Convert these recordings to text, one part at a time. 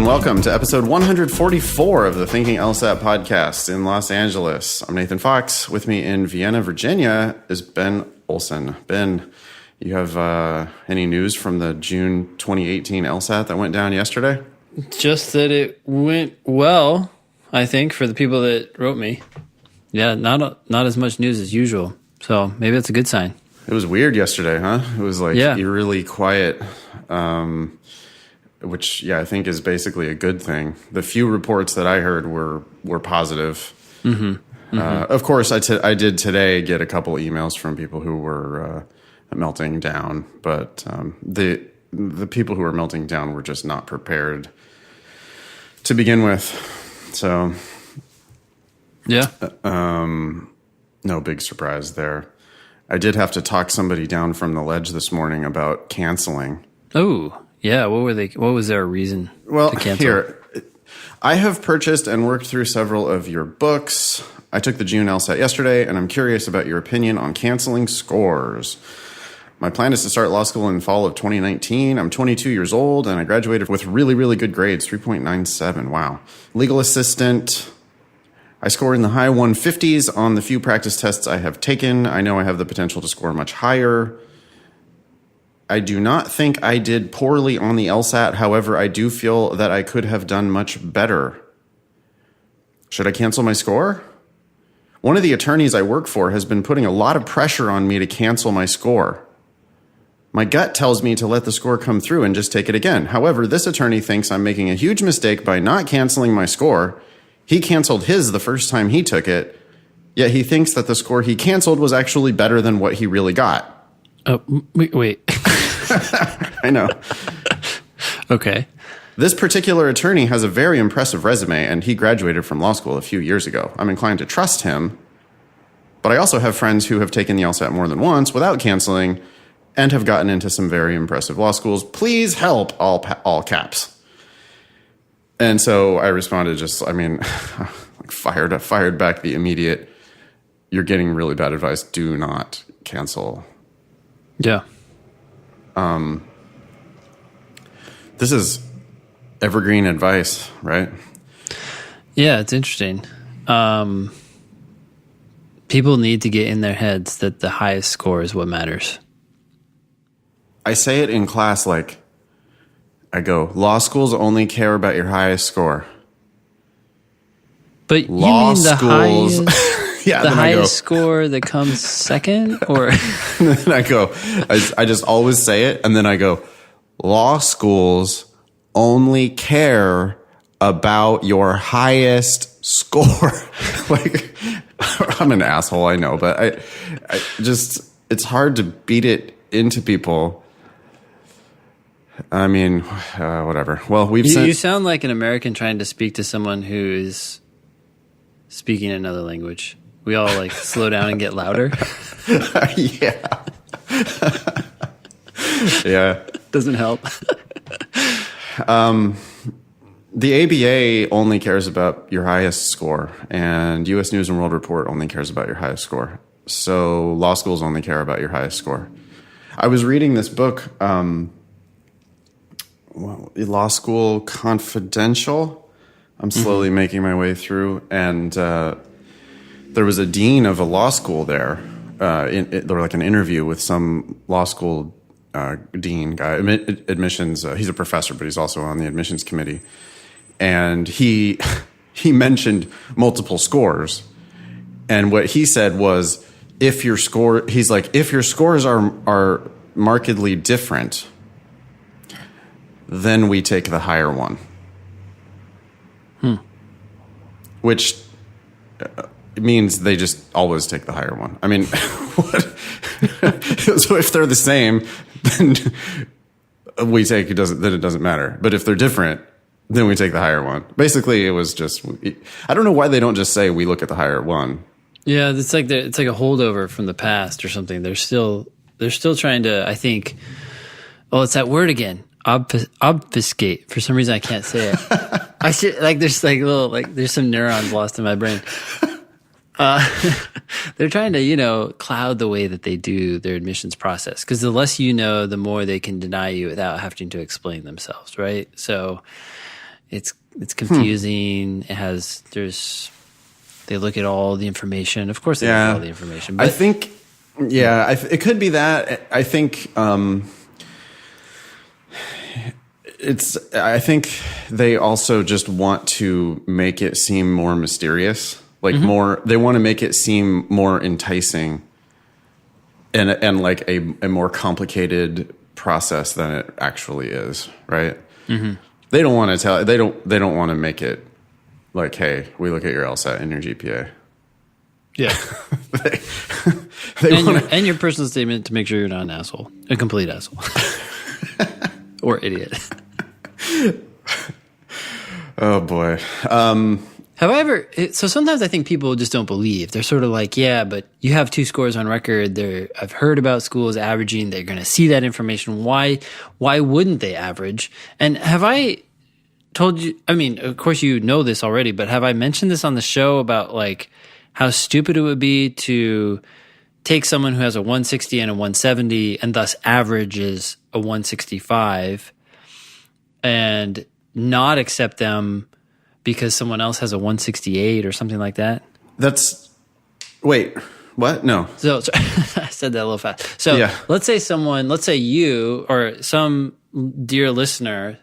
welcome to episode 144 of the Thinking LSAT podcast in Los Angeles. I'm Nathan Fox. With me in Vienna, Virginia is Ben Olson. Ben, you have any news from the June 2018 LSAT that went down yesterday? Just that it went well, I think, for the people that wrote me. Yeah, not as much news as usual. So maybe that's a good sign. It was weird yesterday, huh? It was eerily quiet. Which, I think is basically a good thing. The few reports that I heard were positive. Of course, I did today get a couple emails from people who were melting down, but the people who were melting down were just not prepared to begin with. So, no big surprise there. I did have to talk somebody down from the ledge this morning about canceling. Oh. Yeah, what was their reason to cancel? Here, I have purchased and worked through several of your books. I took the June LSAT yesterday, and I'm curious about your opinion on canceling scores. My plan is to start law school in fall of 2019. I'm 22 years old, and I graduated with really, really good grades, 3.97. Wow. Legal assistant. I score in the high 150s on the few practice tests I have taken. I know I have the potential to score much higher. I do not think I did poorly on the LSAT. However, I do feel that I could have done much better. Should I cancel my score? One of the attorneys I work for has been putting a lot of pressure on me to cancel my score. My gut tells me to let the score come through and just take it again. However, this attorney thinks I'm making a huge mistake by not canceling my score. He canceled his the first time he took it, yet he thinks that the score he canceled was actually better than what he really got. Oh, wait. I know. Okay. This particular attorney has a very impressive resume, and he graduated from law school a few years ago. I'm inclined to trust him, but I also have friends who have taken the LSAT more than once without canceling and have gotten into some very impressive law schools. Please help, all caps. And so I responded fired back the immediate, you're getting really bad advice, do not cancel. Yeah. This is evergreen advice, right? Yeah, it's interesting. People need to get in their heads that the highest score is what matters. I say it in class I go, law schools only care about your highest score. But law you mean the schools, highest, yeah, the highest score that comes second? Or and then I go, I just always say it, and then I go, law schools only care about your highest score. I'm an asshole, I know, but I just, it's hard to beat it into people. I mean, whatever. Well, you sound like an American trying to speak to someone who is speaking another language. We all slow down and get louder. Yeah. Yeah. Doesn't help. The ABA only cares about your highest score, and U.S. News and World Report only cares about your highest score. So law schools only care about your highest score. I was reading this book, Law School Confidential. I'm slowly making my way through, and there was a dean of a law school there. There was an interview with some law school dean guy, admissions. He's a professor, but he's also on the admissions committee. And he mentioned multiple scores. And what he said was, if your scores are markedly different, then we take the higher one. Which means they just always take the higher one. I mean, what? So if they're the same, then we take then it doesn't matter. But if they're different, then we take the higher one. Basically, it was just, I don't know why they don't just say we look at the higher one. Yeah, it's like a holdover from the past or something. They're still trying to, I think, it's that word again. Obfuscate. For some reason, I can't say it. I should there's some neurons lost in my brain. They're trying to, cloud the way that they do their admissions process. Because the less you know, the more they can deny you without having to explain themselves, right? So it's confusing. They look at all the information. Of course, they look at all the information. But I think, it could be that. I think I think they also just want to make it seem more mysterious, like they want to make it seem more enticing and like a more complicated process than it actually is, right? They don't want to they don't want to make it like, hey, we look at your LSAT and your GPA. Yeah. And your personal statement to make sure you're not an asshole, a complete asshole or idiot. Oh boy. Have I ever? So sometimes I think people just don't believe. They're sort of like, yeah, but you have 2 scores on record. I've heard about schools averaging. They're going to see that information. Why wouldn't they average? And have I told you? I mean, of course you know this already, but have I mentioned this on the show about like how stupid it would be to take someone who has a 160 and a 170 and thus averages a 165 and not accept them because someone else has a 168 or something like that? Wait, what? No. So I said that a little fast. So let's say you or some dear listener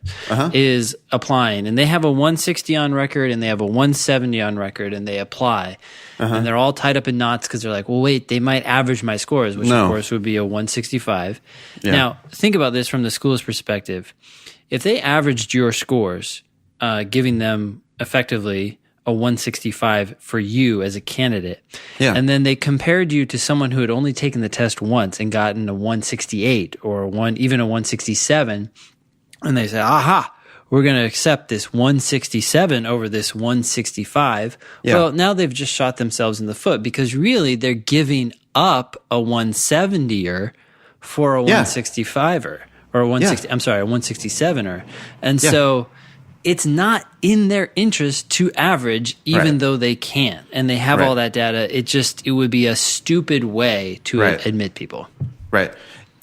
is applying and they have a 160 on record and they have a 170 on record and they apply and they're all tied up in knots because they're like, well, wait, they might average my scores, which of course would be a 165. Yeah. Now, think about this from the school's perspective. If they averaged your scores, giving them effectively a 165 for you as a candidate, and then they compared you to someone who had only taken the test once and gotten a 168 or even a 167, and they say, aha, we're going to accept this 167 over this 165. Well, now they've just shot themselves in the foot because really they're giving up a 170er for a 165er. Or a 160, I'm sorry, a 167er. And so it's not in their interest to average even though they can. And they have all that data. It would be a stupid way to admit people. Right.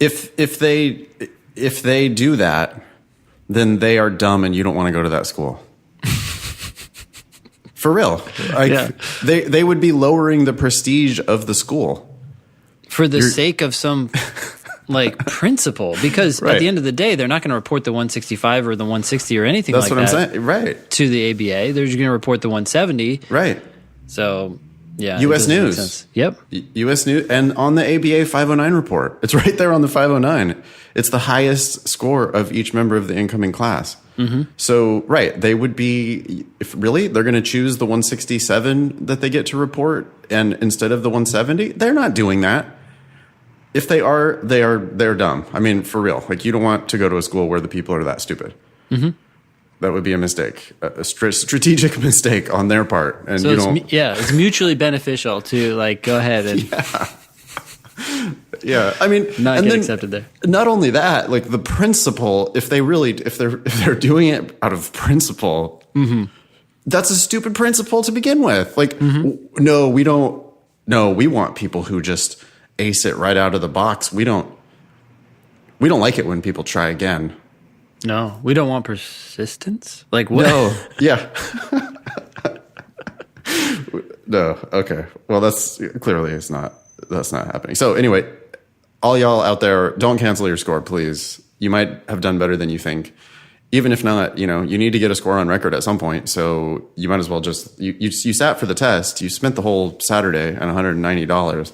If they do that, then they are dumb and you don't want to go to that school. For real. They would be lowering the prestige of the school. For the sake of some like principle, because at the end of the day, they're not going to report the 165 or the 160 or anything like that. That's what I'm saying. Right. To the ABA. They're just going to report the 170. Right. So, yeah. U.S. News. Yep. U.S. News. And on the ABA 509 report. It's right there on the 509. It's the highest score of each member of the incoming class. So, they would be, they're going to choose the 167 that they get to report and instead of the 170. They're not doing that. If they are, they're dumb. I mean, for real. Like, you don't want to go to a school where the people are that stupid. That would be a mistake, a strategic mistake on their part. And so it's mutually beneficial to like go ahead and I mean, not get accepted there. Not only that, like the principle. If they're doing it out of principle, that's a stupid principle to begin with. Like, no, we don't. No, we want people who just ace it right out of the box. We don't like it when people try again. No, we don't want persistence. Like what? No, no. Okay. Well, that's not happening. So anyway, all y'all out there, don't cancel your score, please. You might have done better than you think. Even if not, you need to get a score on record at some point. So you might as well just you sat for the test. You spent the whole Saturday and $190.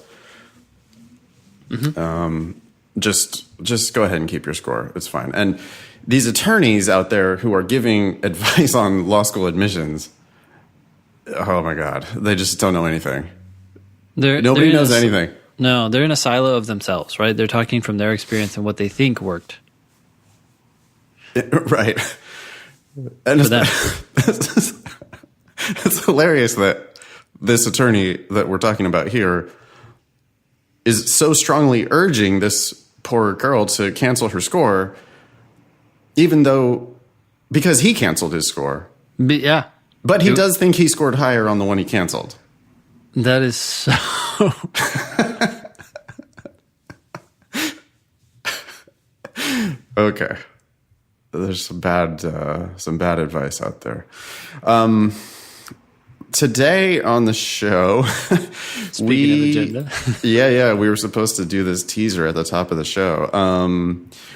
Just go ahead and keep your score. It's fine. And these attorneys out there who are giving advice on law school admissions, oh my God, they just don't know anything. Nobody knows anything. No, they're in a silo of themselves, right? They're talking from their experience and what they think worked. Right. And it's hilarious that this attorney that we're talking about here is so strongly urging this poor girl to cancel her score, because he canceled his score. But he does think he scored higher on the one he canceled. That is so... Okay. there's some bad advice out there. Today on the show, Speaking of agenda. we were supposed to do this teaser at the top of the show.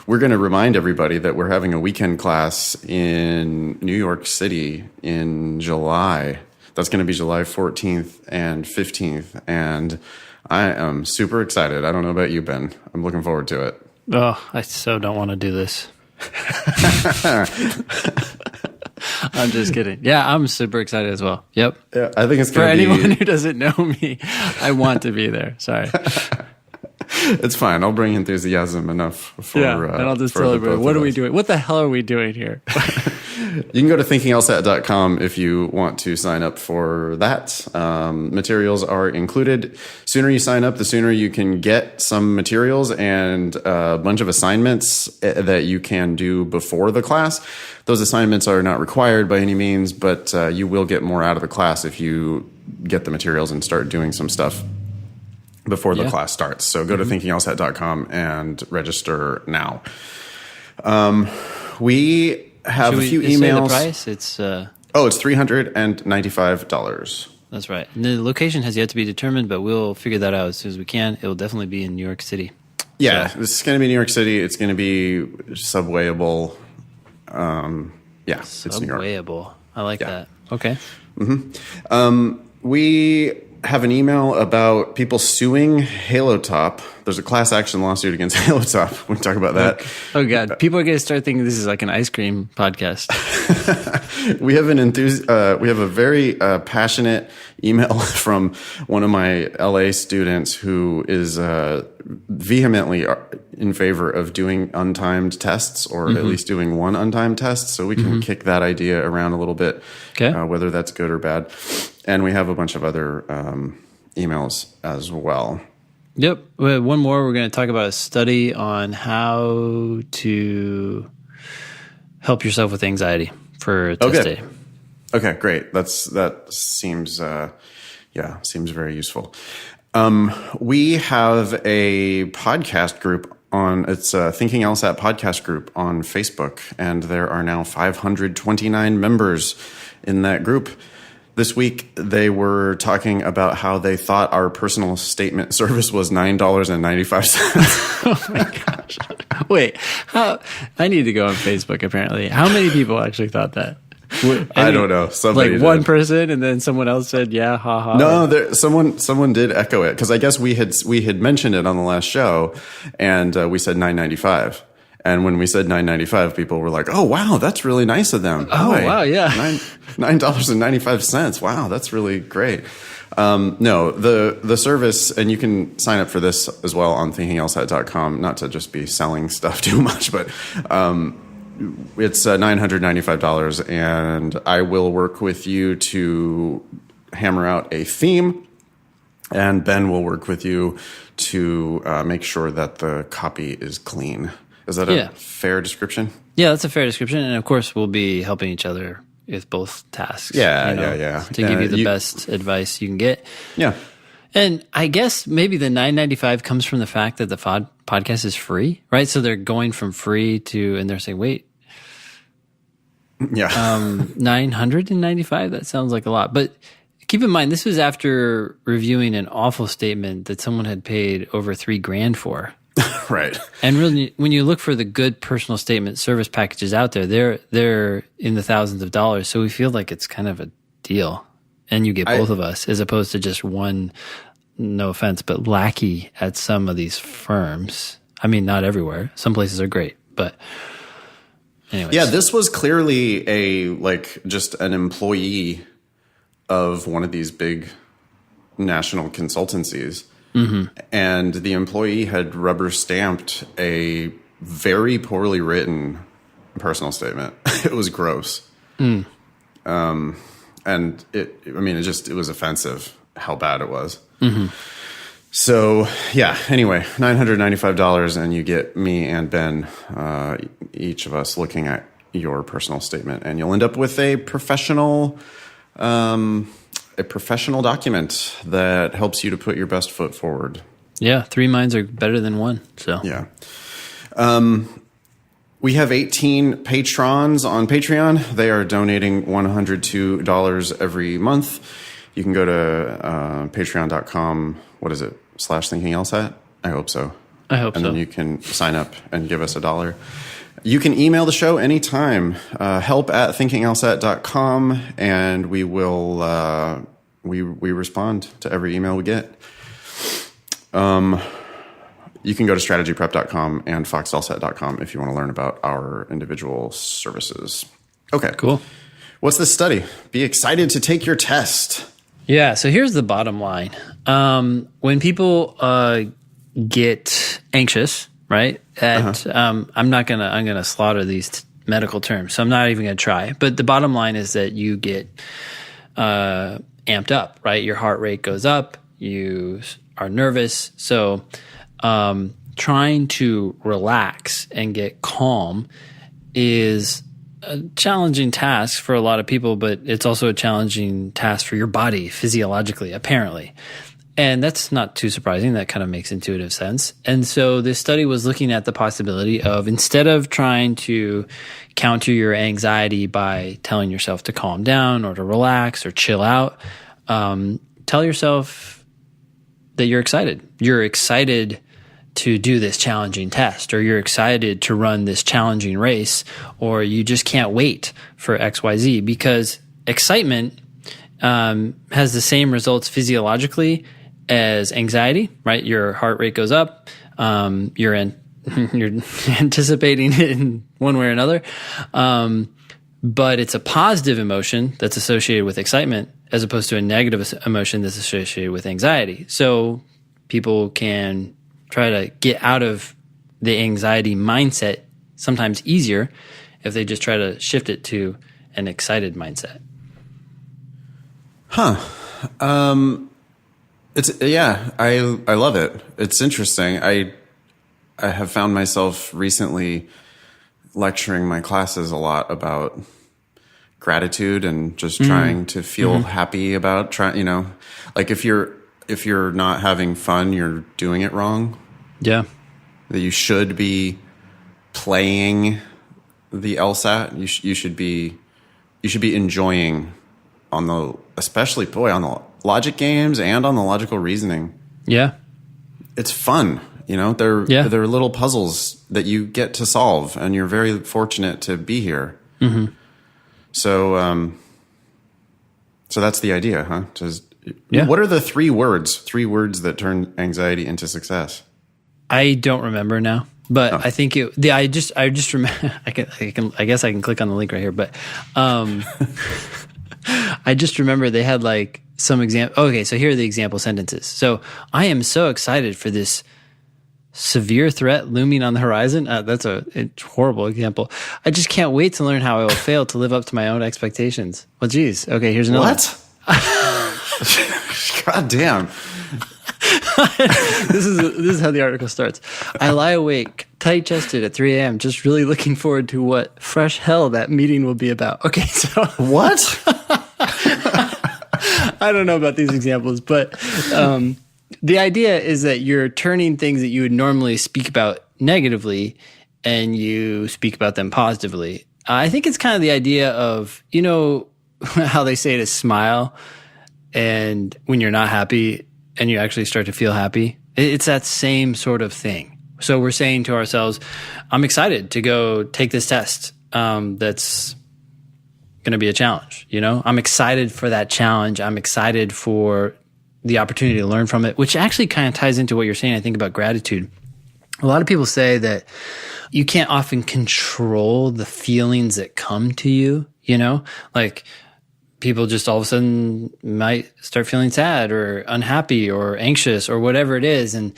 We're going to remind everybody that we're having a weekend class in New York City in July. That's going to be July 14th and 15th. And I am super excited. I don't know about you, Ben. I'm looking forward to it. Oh, I so don't want to do this. I'm just kidding. Yeah, I'm super excited as well. Yep. Yeah, I think it's For anyone who doesn't know me, I want to be there. Sorry. It's fine. I'll bring enthusiasm enough for And I'll just tell everybody, what are we doing? What the hell are we doing here? You can go to thinkinglsat.com if you want to sign up for that. Materials are included. Sooner you sign up, the sooner you can get some materials and a bunch of assignments that you can do before the class. Those assignments are not required by any means, but you will get more out of the class if you get the materials and start doing some stuff before the class starts. So go to thinkinglsat.com and register now. We have a few emails. Say the price? It's it's $395. That's right. And the location has yet to be determined, but we'll figure that out as soon as we can. It will definitely be in New York City. Yeah, so. This is going to be New York City. It's going to be subwayable. It's New York. Subwayable. I like that. Okay. We have an email about people suing Halo Top. There's a class action lawsuit against Halo Top. We can talk about that. Oh, God. People are going to start thinking this is like an ice cream podcast. We have we have a very passionate email from one of my LA students who is vehemently in favor of doing untimed tests, or at least doing one untimed test. So we can kick that idea around a little bit, whether that's good or bad. And we have a bunch of other emails as well. Yep. One more. We're going to talk about a study on how to help yourself with anxiety for test day. Okay, great. That seems seems very useful. We have a podcast group it's a Thinking LSAT podcast group on Facebook, and there are now 529 members in that group. This week, they were talking about how they thought our personal statement service was $9.95. Oh my gosh. Wait, I need to go on Facebook, apparently. How many people actually thought that? I don't know. Somebody one person, and then someone else said, "Yeah, haha." No, someone did echo it, because I guess we had mentioned it on the last show, and we said $9.95. And when we said $9.95, people were like, "Oh wow, that's really nice of them." Oh wow, yeah, $9.95. Wow, that's really great. No, the service, and you can sign up for this as well on thinkinglsat.com. Not to just be selling stuff too much, but it's $995, and I will work with you to hammer out a theme, and Ben will work with you to make sure that the copy is clean. Is that a fair description? Yeah, that's a fair description, and of course, we'll be helping each other with both tasks. Yeah. To give you the best advice you can get. Yeah. And I guess maybe the $9.95 comes from the fact that the podcast is free, right? So they're going from free to, and they're saying, wait, $995? That sounds like a lot. But keep in mind, this was after reviewing an awful statement that someone had paid over $3,000 for. Right. And really, when you look for the good personal statement service packages out there, they're in the thousands of dollars. So we feel like it's kind of a deal. And you get both of us, as opposed to just one, no offense, but lackey at some of these firms. I mean, not everywhere. Some places are great, but anyways. Yeah, this was clearly just an employee of one of these big national consultancies. Mm-hmm. And the employee had rubber stamped a very poorly written personal statement. It was gross. And it was offensive how bad it was. Mm-hmm. So yeah, anyway, $995, and you get me and Ben, each of us looking at your personal statement, and you'll end up with a professional document that helps you to put your best foot forward. Yeah, 3 minds are better than one. So yeah. We have 18 patrons on Patreon. They are donating $102 every month. You can go to patreon.com. What is it? /Thinking LSAT? I hope so. I hope so. And then you can sign up and give us $1. You can email the show anytime. help@thinkinglsat.com, and we will we respond to every email we get. You can go to strategyprep.com and foxlsat.com if you want to learn about our individual services. Okay. Cool. What's this study? Be excited to take your test. Yeah. So here's the bottom line. When people get anxious, right? I'm gonna slaughter these medical terms, so I'm not even gonna try. But the bottom line is that you get amped up, right? Your heart rate goes up. You are nervous. So trying to relax and get calm is a challenging task for a lot of people, but it's also a challenging task for your body physiologically, apparently. And that's not too surprising. That kind of makes intuitive sense. And so this study was looking at the possibility of, instead of trying to counter your anxiety by telling yourself to calm down or to relax or chill out, tell yourself that you're excited. You're excited to do this challenging test, or you're excited to run this challenging race, or you just can't wait for XYZ, because excitement has the same results physiologically as anxiety, right? Your heart rate goes up. You're anticipating it in one way or another. But it's a positive emotion that's associated with excitement as opposed to a negative emotion that's associated with anxiety. So people can try to get out of the anxiety mindset sometimes easier if they just try to shift it to an excited mindset. I love it. It's interesting. I have found myself recently lecturing my classes a lot about gratitude and just trying to feel happy about like if you're not having fun, you're doing it wrong. Yeah. That you should be playing the LSAT. You should be enjoying especially on the logic games and on the logical reasoning. Yeah. It's fun. They're little puzzles that you get to solve, and you're very fortunate to be here. Mm-hmm. So that's the idea, huh? What are the three words that turn anxiety into success? I don't remember now, but I think I just remember, I guess I can click on the link right here, but, I just remember they had like some example. Okay. So here are the example sentences. So I am so excited for this severe threat looming on the horizon. That's a horrible example. I just can't wait to learn how I will fail to live up to my own expectations. Well, geez. Okay. Here's another. What? God damn. This is how the article starts. I lie awake, tight-chested at 3 a.m., just really looking forward to what fresh hell that meeting will be about. Okay, so what? I don't know about these examples, but the idea is that you're turning things that you would normally speak about negatively, and you speak about them positively. I think it's kind of the idea of, how they say to smile, and when you're not happy and you actually start to feel happy, it's that same sort of thing. So we're saying to ourselves, I'm excited to go take this test that's going to be a challenge. I'm excited for that challenge. I'm excited for the opportunity to learn from it, which actually kind of ties into what you're saying, I think, about gratitude. A lot of people say that you can't often control the feelings that come to you, like people just all of a sudden might start feeling sad or unhappy or anxious or whatever it is. And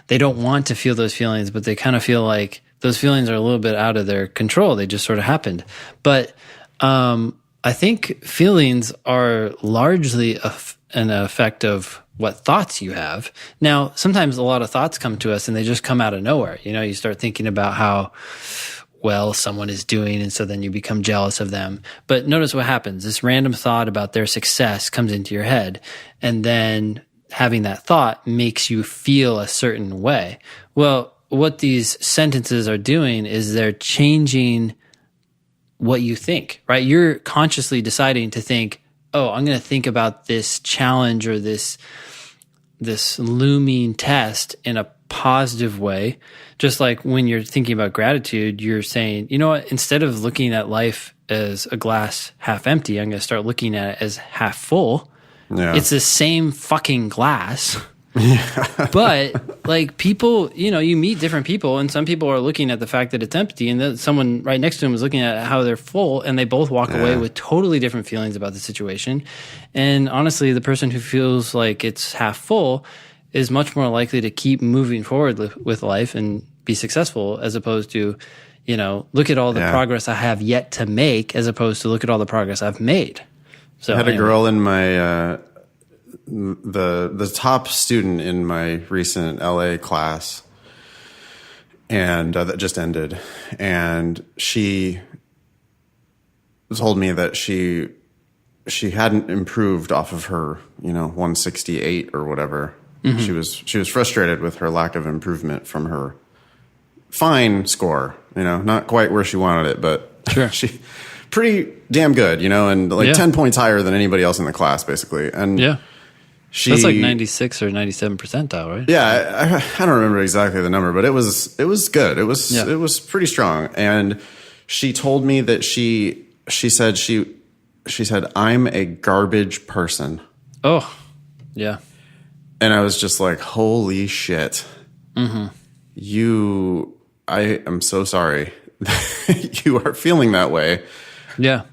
they don't want to feel those feelings, but they kind of feel like those feelings are a little bit out of their control. They just sort of happened. But I think feelings are largely an effect of what thoughts you have. Now, sometimes a lot of thoughts come to us and they just come out of nowhere. You start thinking about how well someone is doing, and so then you become jealous of them. But notice what happens. This random thought about their success comes into your head, and then having that thought makes you feel a certain way. Well, what these sentences are doing is they're changing what you think, right? You're consciously deciding to think, oh, I'm going to think about this challenge or this looming test in a positive way. Just like when you're thinking about gratitude, you're saying, you know what, instead of looking at life as a glass half empty, I'm going to start looking at it as half full. Yeah. It's the same fucking glass. But like people, you meet different people, and some people are looking at the fact that it's empty, and then someone right next to them is looking at how they're full, and they both walk away with totally different feelings about the situation. And honestly, the person who feels like it's half full is much more likely to keep moving forward with life and be successful, as opposed to, look at all the progress I have yet to make, as opposed to look at all the progress I've made. So I had a girl in my the top student in my recent LA class, and that just ended, and she told me that she hadn't improved off of her 168 or whatever. Mm-hmm. She was frustrated with her lack of improvement from her fine score, not quite where she wanted it, but sure. She pretty damn good, and like 10 points higher than anybody else in the class, basically. And that's like 96 or 97 percentile, right? Yeah, I don't remember exactly the number, but it was good. It was pretty strong. And she told me that she said I'm a garbage person. Oh, yeah. And I was just like, holy shit. Mm-hmm. I am so sorry you are feeling that way. Yeah.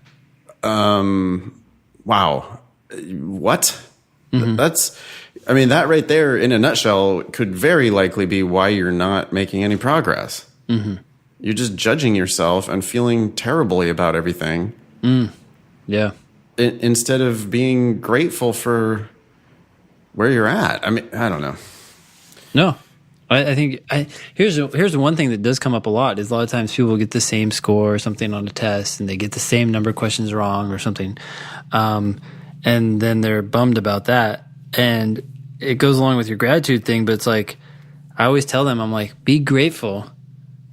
Wow. What? Mm-hmm. That right there in a nutshell could very likely be why you're not making any progress. Mm-hmm. You're just judging yourself and feeling terribly about everything. Yeah. Instead of being grateful for where you're at. I don't know. No. I think here's the one thing that does come up a lot is a lot of times people get the same score or something on a test, and they get the same number of questions wrong or something. And then they're bummed about that. And it goes along with your gratitude thing, but it's like, I always tell them, I'm like, be grateful.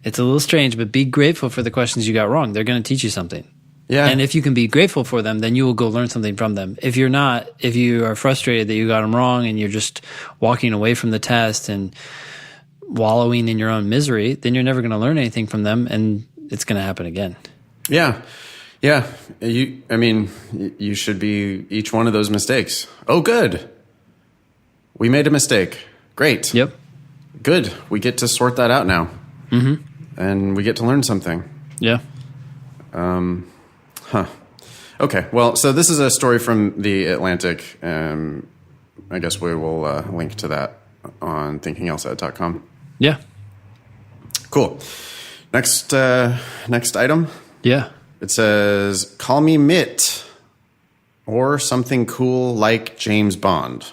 It's a little strange, but be grateful for the questions you got wrong. They're going to teach you something. Yeah. And if you can be grateful for them, then you will go learn something from them. If you're not, if you are frustrated that you got them wrong and you're just walking away from the test and wallowing in your own misery, then you're never going to learn anything from them, and it's going to happen again. Yeah. Yeah. You should be each one of those mistakes. Oh, good. We made a mistake. Great. Yep. Good. We get to sort that out now. Mm-hmm. And we get to learn something. Yeah. Okay. Well, so this is a story from The Atlantic. I guess we will link to that on thinkinglsat.com. Yeah. Cool. Next item. Yeah. It says, call me Mitt, or something cool like James Bond.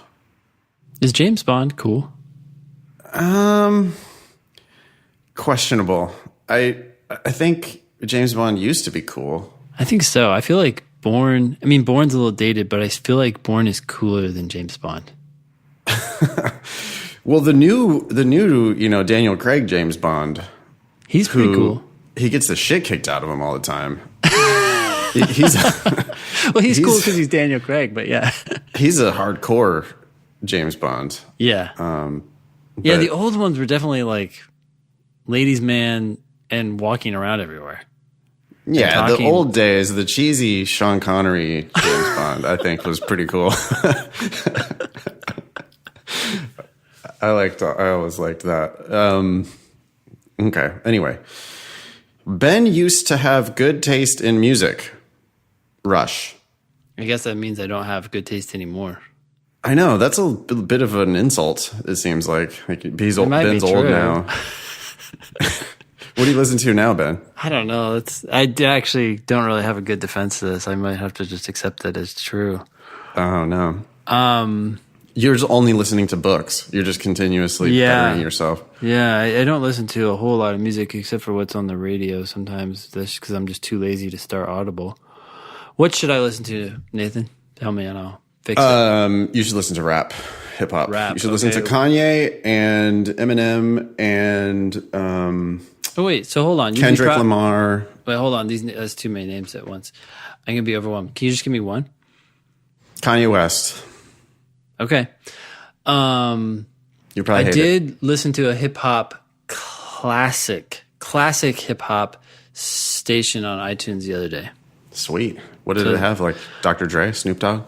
Is James Bond cool? Questionable. I think James Bond used to be cool. I think so. I feel like Bourne's a little dated, but I feel like Bourne is cooler than James Bond. Well, the new, Daniel Craig James Bond. He's pretty cool. He gets the shit kicked out of him all the time. he's cool because he's Daniel Craig, but yeah. He's a hardcore James Bond. Yeah. The old ones were definitely like ladies' man and walking around everywhere. Yeah, the old days, the cheesy Sean Connery James Bond, I think, was pretty cool. I always liked that. Okay, anyway. Ben used to have good taste in music. Rush. I guess that means I don't have good taste anymore. I know, that's a bit of an insult, it seems like. Ben's old now. What do you listen to now, Ben? I don't know. I actually don't really have a good defense to this. I might have to just accept that as true. Oh, no. You're just only listening to books. You're just continuously bettering yourself. Yeah, I don't listen to a whole lot of music except for what's on the radio sometimes. That's because I'm just too lazy to start Audible. What should I listen to, Nathan? Tell me and I'll fix it. You should listen to rap. hip hop. Rap, You should listen to Kanye and Eminem and Oh wait, so hold on. Kendrick Lamar. Wait, hold on. That's too many names at once. I'm gonna be overwhelmed. Can you just give me one? Kanye West. Okay. You probably I did listen to a hip hop classic hip hop station on iTunes the other day. Sweet. What did it have? Like Dr. Dre, Snoop Dogg?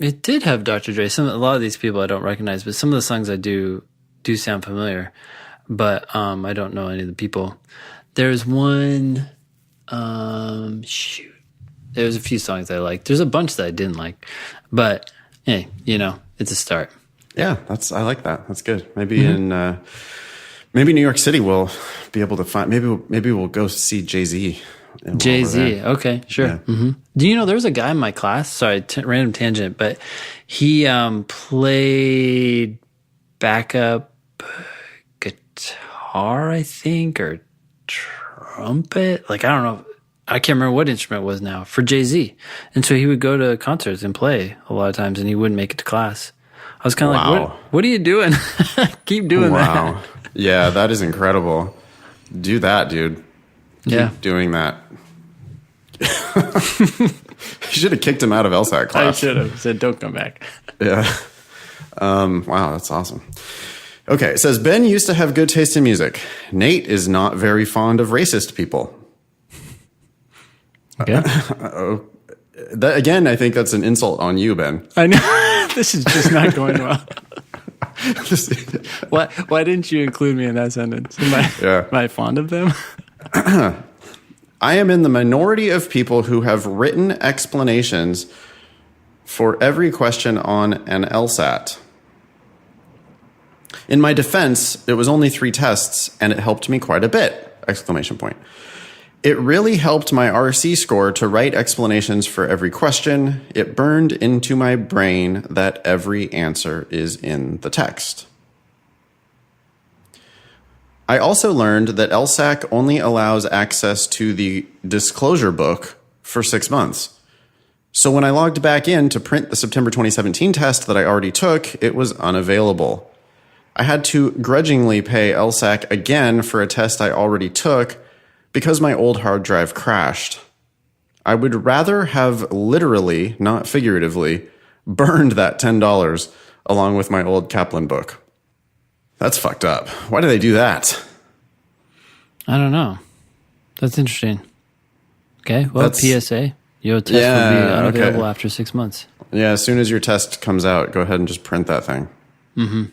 It did have Dr. Dre. A lot of these people I don't recognize, but some of the songs I do sound familiar. But I don't know any of the people. There's one. There's a few songs I liked. There's a bunch that I didn't like, but hey, it's a start. Yeah, I like that. That's good. Maybe maybe New York City will be able to find. Maybe we'll go see Jay-Z. Jay-Z. Okay, sure. Yeah. Mm-hmm. Do you know there was a guy in my class? Sorry, random tangent, but he played backup guitar, I think, or trumpet. Like, I don't know. I can't remember what instrument it was now for Jay-Z. And so he would go to concerts and play a lot of times, and he wouldn't make it to class. I was kind of like, what are you doing? Keep doing that. Wow. Yeah, that is incredible. Do that, dude. Keep doing that. You should have kicked him out of LSAT class. I should have said, don't come back. Yeah. Wow, that's awesome. Okay, it says, Ben used to have good taste in music. Nate is not very fond of racist people. Okay. Again, I think that's an insult on you, Ben. I know. This is just not going well. Why didn't you include me in that sentence? Am I fond of them? I am in the minority of people who have written explanations for every question on an LSAT. In my defense, it was only 3 tests, and it helped me quite a bit! Exclamation point. It really helped my RC score to write explanations for every question. It burned into my brain that every answer is in the text. I also learned that LSAC only allows access to the disclosure book for 6 months. So when I logged back in to print the September 2017 test that I already took, it was unavailable. I had to grudgingly pay LSAC again for a test I already took because my old hard drive crashed. I would rather have literally, not figuratively, burned that $10 along with my old Kaplan book. That's fucked up. Why do they do that? I don't know. That's interesting. Okay, well, PSA. Your test will be unavailable after 6 months. Yeah, as soon as your test comes out, go ahead and just print that thing. Mm-hmm.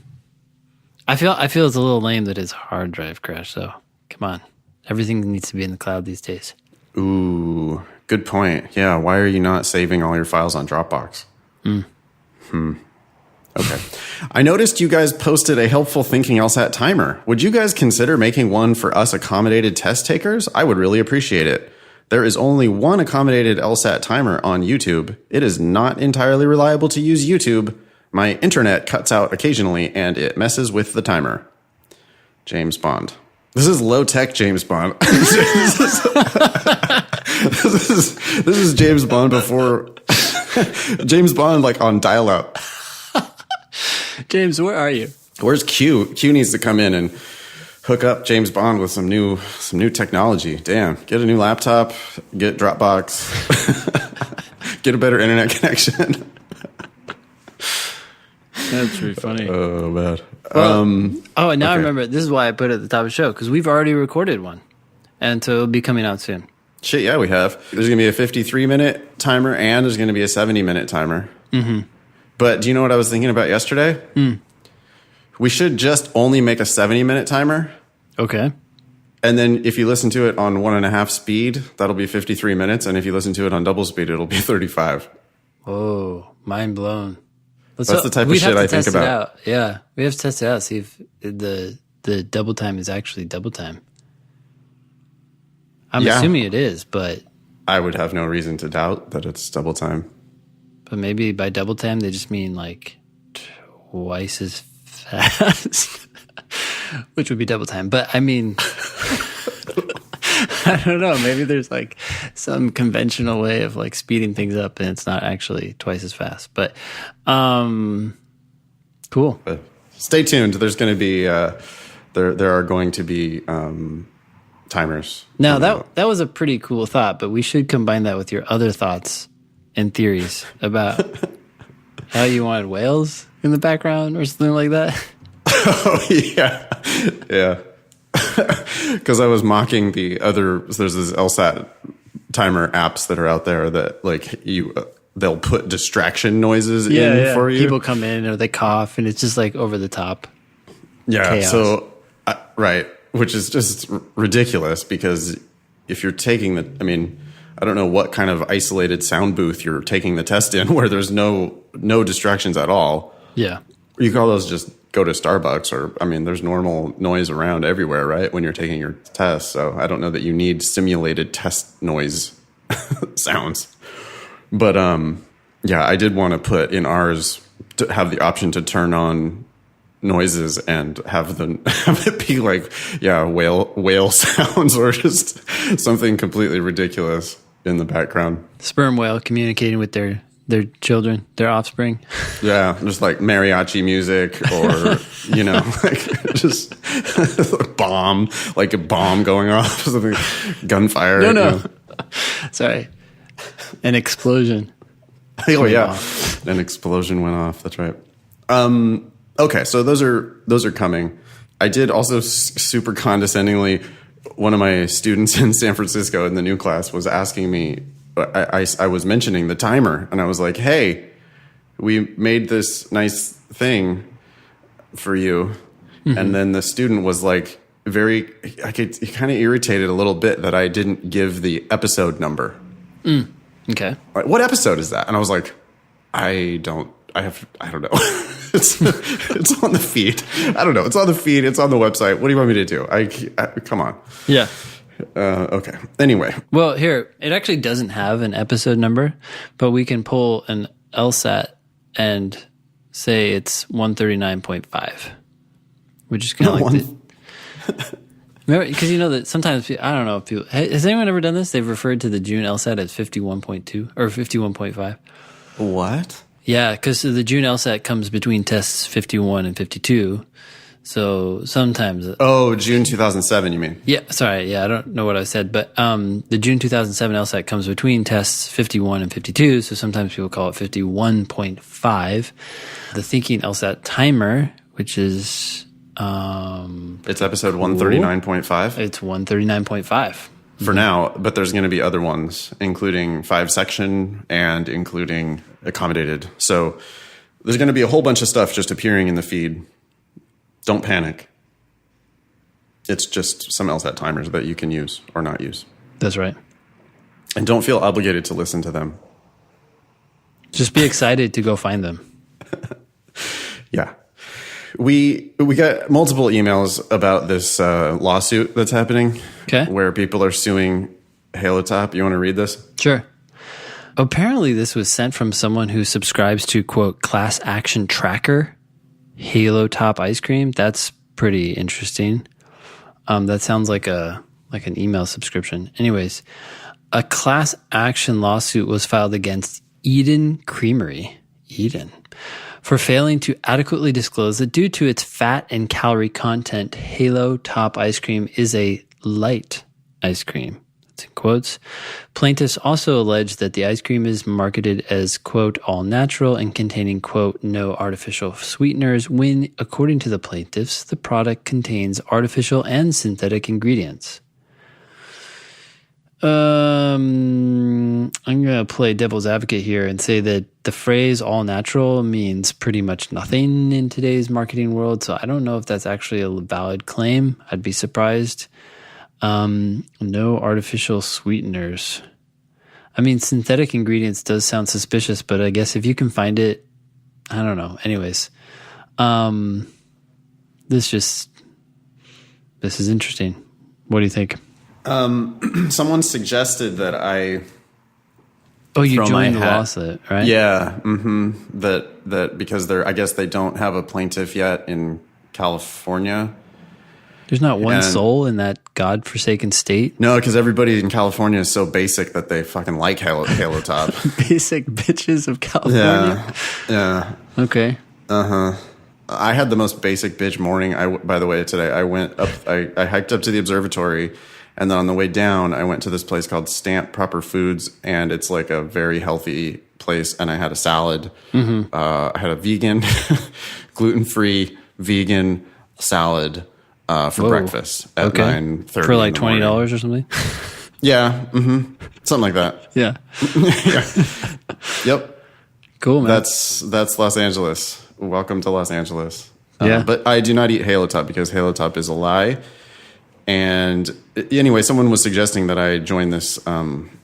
I feel it's a little lame that his hard drive crashed, though. Come on. Everything needs to be in the cloud these days. Ooh, good point. Yeah, why are you not saving all your files on Dropbox? Okay. I noticed you guys posted a helpful Thinking LSAT timer. Would you guys consider making one for us accommodated test takers? I would really appreciate it. There is only one accommodated LSAT timer on YouTube. It is not entirely reliable to use YouTube. My internet cuts out occasionally, and it messes with the timer. James Bond. This is low-tech James Bond. This is James Bond before... James Bond, like, on dial-up. James, where are you? Where's Q? Q needs to come in and hook up James Bond with some new technology. Damn. Get a new laptop. Get Dropbox. Get a better internet connection. That's pretty funny. Oh, man. Well, and now I remember. This is why I put it at the top of the show, because we've already recorded one. And so it'll be coming out soon. Shit, yeah, we have. There's going to be a 53-minute timer, and there's going to be a 70-minute timer. Mm-hmm. But do you know what I was thinking about yesterday? We should just only make a 70-minute timer. Okay. And then if you listen to it on 1.5 speed, that'll be 53 minutes. And if you listen to it on double speed, it'll be 35. Oh, mind blown. That's the type of shit I think about. Yeah, we have to test it out, see if the double time is actually double time. I'm assuming it is, but... I would have no reason to doubt that it's double time. But maybe by double time, they just mean like twice as fast, which would be double time. But I mean, I don't know. Maybe there's like some conventional way of like speeding things up and it's not actually twice as fast. But Cool. Stay tuned. There's going to be there are going to be timers. Now that was a pretty cool thought, but we should combine that with your other thoughts and theories about how you wanted whales in the background or something like that. Oh yeah. Because I was mocking the other. There's this LSAT timer apps that are out there that like they'll put distraction noises in for you. People come in or they cough and it's just like over the top. Yeah. Chaos. So right, which is just ridiculous because if you're taking I don't know what kind of isolated sound booth you're taking the test in where there's no distractions at all. Yeah. You can always just go to Starbucks or, there's normal noise around everywhere, right? When you're taking your test. So I don't know that you need simulated test noise sounds. But, I did want to put in ours to have the option to turn on noises and have it be like, whale sounds or just something completely ridiculous in the background. Sperm whale communicating with their children, their offspring. Yeah, just like mariachi music or, like just a bomb going off, something, gunfire. No. Sorry. An explosion. Oh, yeah. An explosion went off. That's right. Okay, so those are coming. I did also super condescendingly, one of my students in San Francisco in the new class was asking me, I was mentioning the timer, and I was like, hey, we made this nice thing for you. Mm-hmm. And then the student was like he kind of irritated a little bit that I didn't give the episode number. Okay. Like, what episode is that? And I was like, I don't know. It's on the feed. I don't know. It's on the feed. It's on the website. What do you want me to do? Come on. Yeah. Okay. Anyway. Well, here, it actually doesn't have an episode number, but we can pull an LSAT and say it's 139.5. We're just kind of remember, because that sometimes, I don't know if people, has anyone ever done this? They've referred to the June LSAT as 51.2 or 51.5. What? Yeah, because the June LSAT comes between tests 51 and 52. So sometimes... June 2007, you mean? Yeah, sorry. Yeah, I don't know what I said. But the June 2007 LSAT comes between tests 51 and 52. So sometimes people call it 51.5. The Thinking LSAT timer, which is... it's episode 139.5? It's 139.5. For now, but there's going to be other ones, including 5-section and including accommodated. So there's going to be a whole bunch of stuff just appearing in the feed. Don't panic. It's just some LSAT timers that you can use or not use. That's right. And don't feel obligated to listen to them. Just be excited to go find them. Yeah. We got multiple emails about this lawsuit that's happening. Okay. Where people are suing Halotop. You want to read this? Sure. Apparently, this was sent from someone who subscribes to, quote, class action tracker, Halotop ice cream. That's pretty interesting. That sounds like an email subscription. Anyways, a class action lawsuit was filed against Eden Creamery. Eden. For failing to adequately disclose that due to its fat and calorie content, Halotop ice cream is a light ice cream. That's in quotes. Plaintiffs also allege that the ice cream is marketed as, quote, all natural and containing, quote, no artificial sweeteners when, according to the plaintiffs, the product contains artificial and synthetic ingredients. I'm going to play devil's advocate here and say that the phrase all natural means pretty much nothing in today's marketing world. So I don't know if that's actually a valid claim. I'd be surprised. No artificial sweeteners. I mean, synthetic ingredients does sound suspicious, but I guess if you can find it, I don't know. Anyways, this is interesting. What do you think? Someone suggested that I... Oh, you joined the lawsuit, right? Yeah. Mm-hmm. That because I guess they don't have a plaintiff yet in California. There's not one soul in that godforsaken state? No, because everybody in California is so basic that they fucking like Halotop. Basic bitches of California? Yeah. Okay. Uh-huh. I had the most basic bitch morning. By the way, today I went up, I hiked up to the observatory, and then on the way down, I went to this place called Stamp Proper Foods, and it's like a very healthy place. And I had a salad. I had a vegan, gluten-free vegan salad for breakfast at 9:30 for like $20 or something. Yeah, something like that. Yeah. Yep. Cool, man. That's Los Angeles. Welcome to Los Angeles. Yeah. But I do not eat Halo Top because Halo Top is a lie. And anyway, someone was suggesting that I join this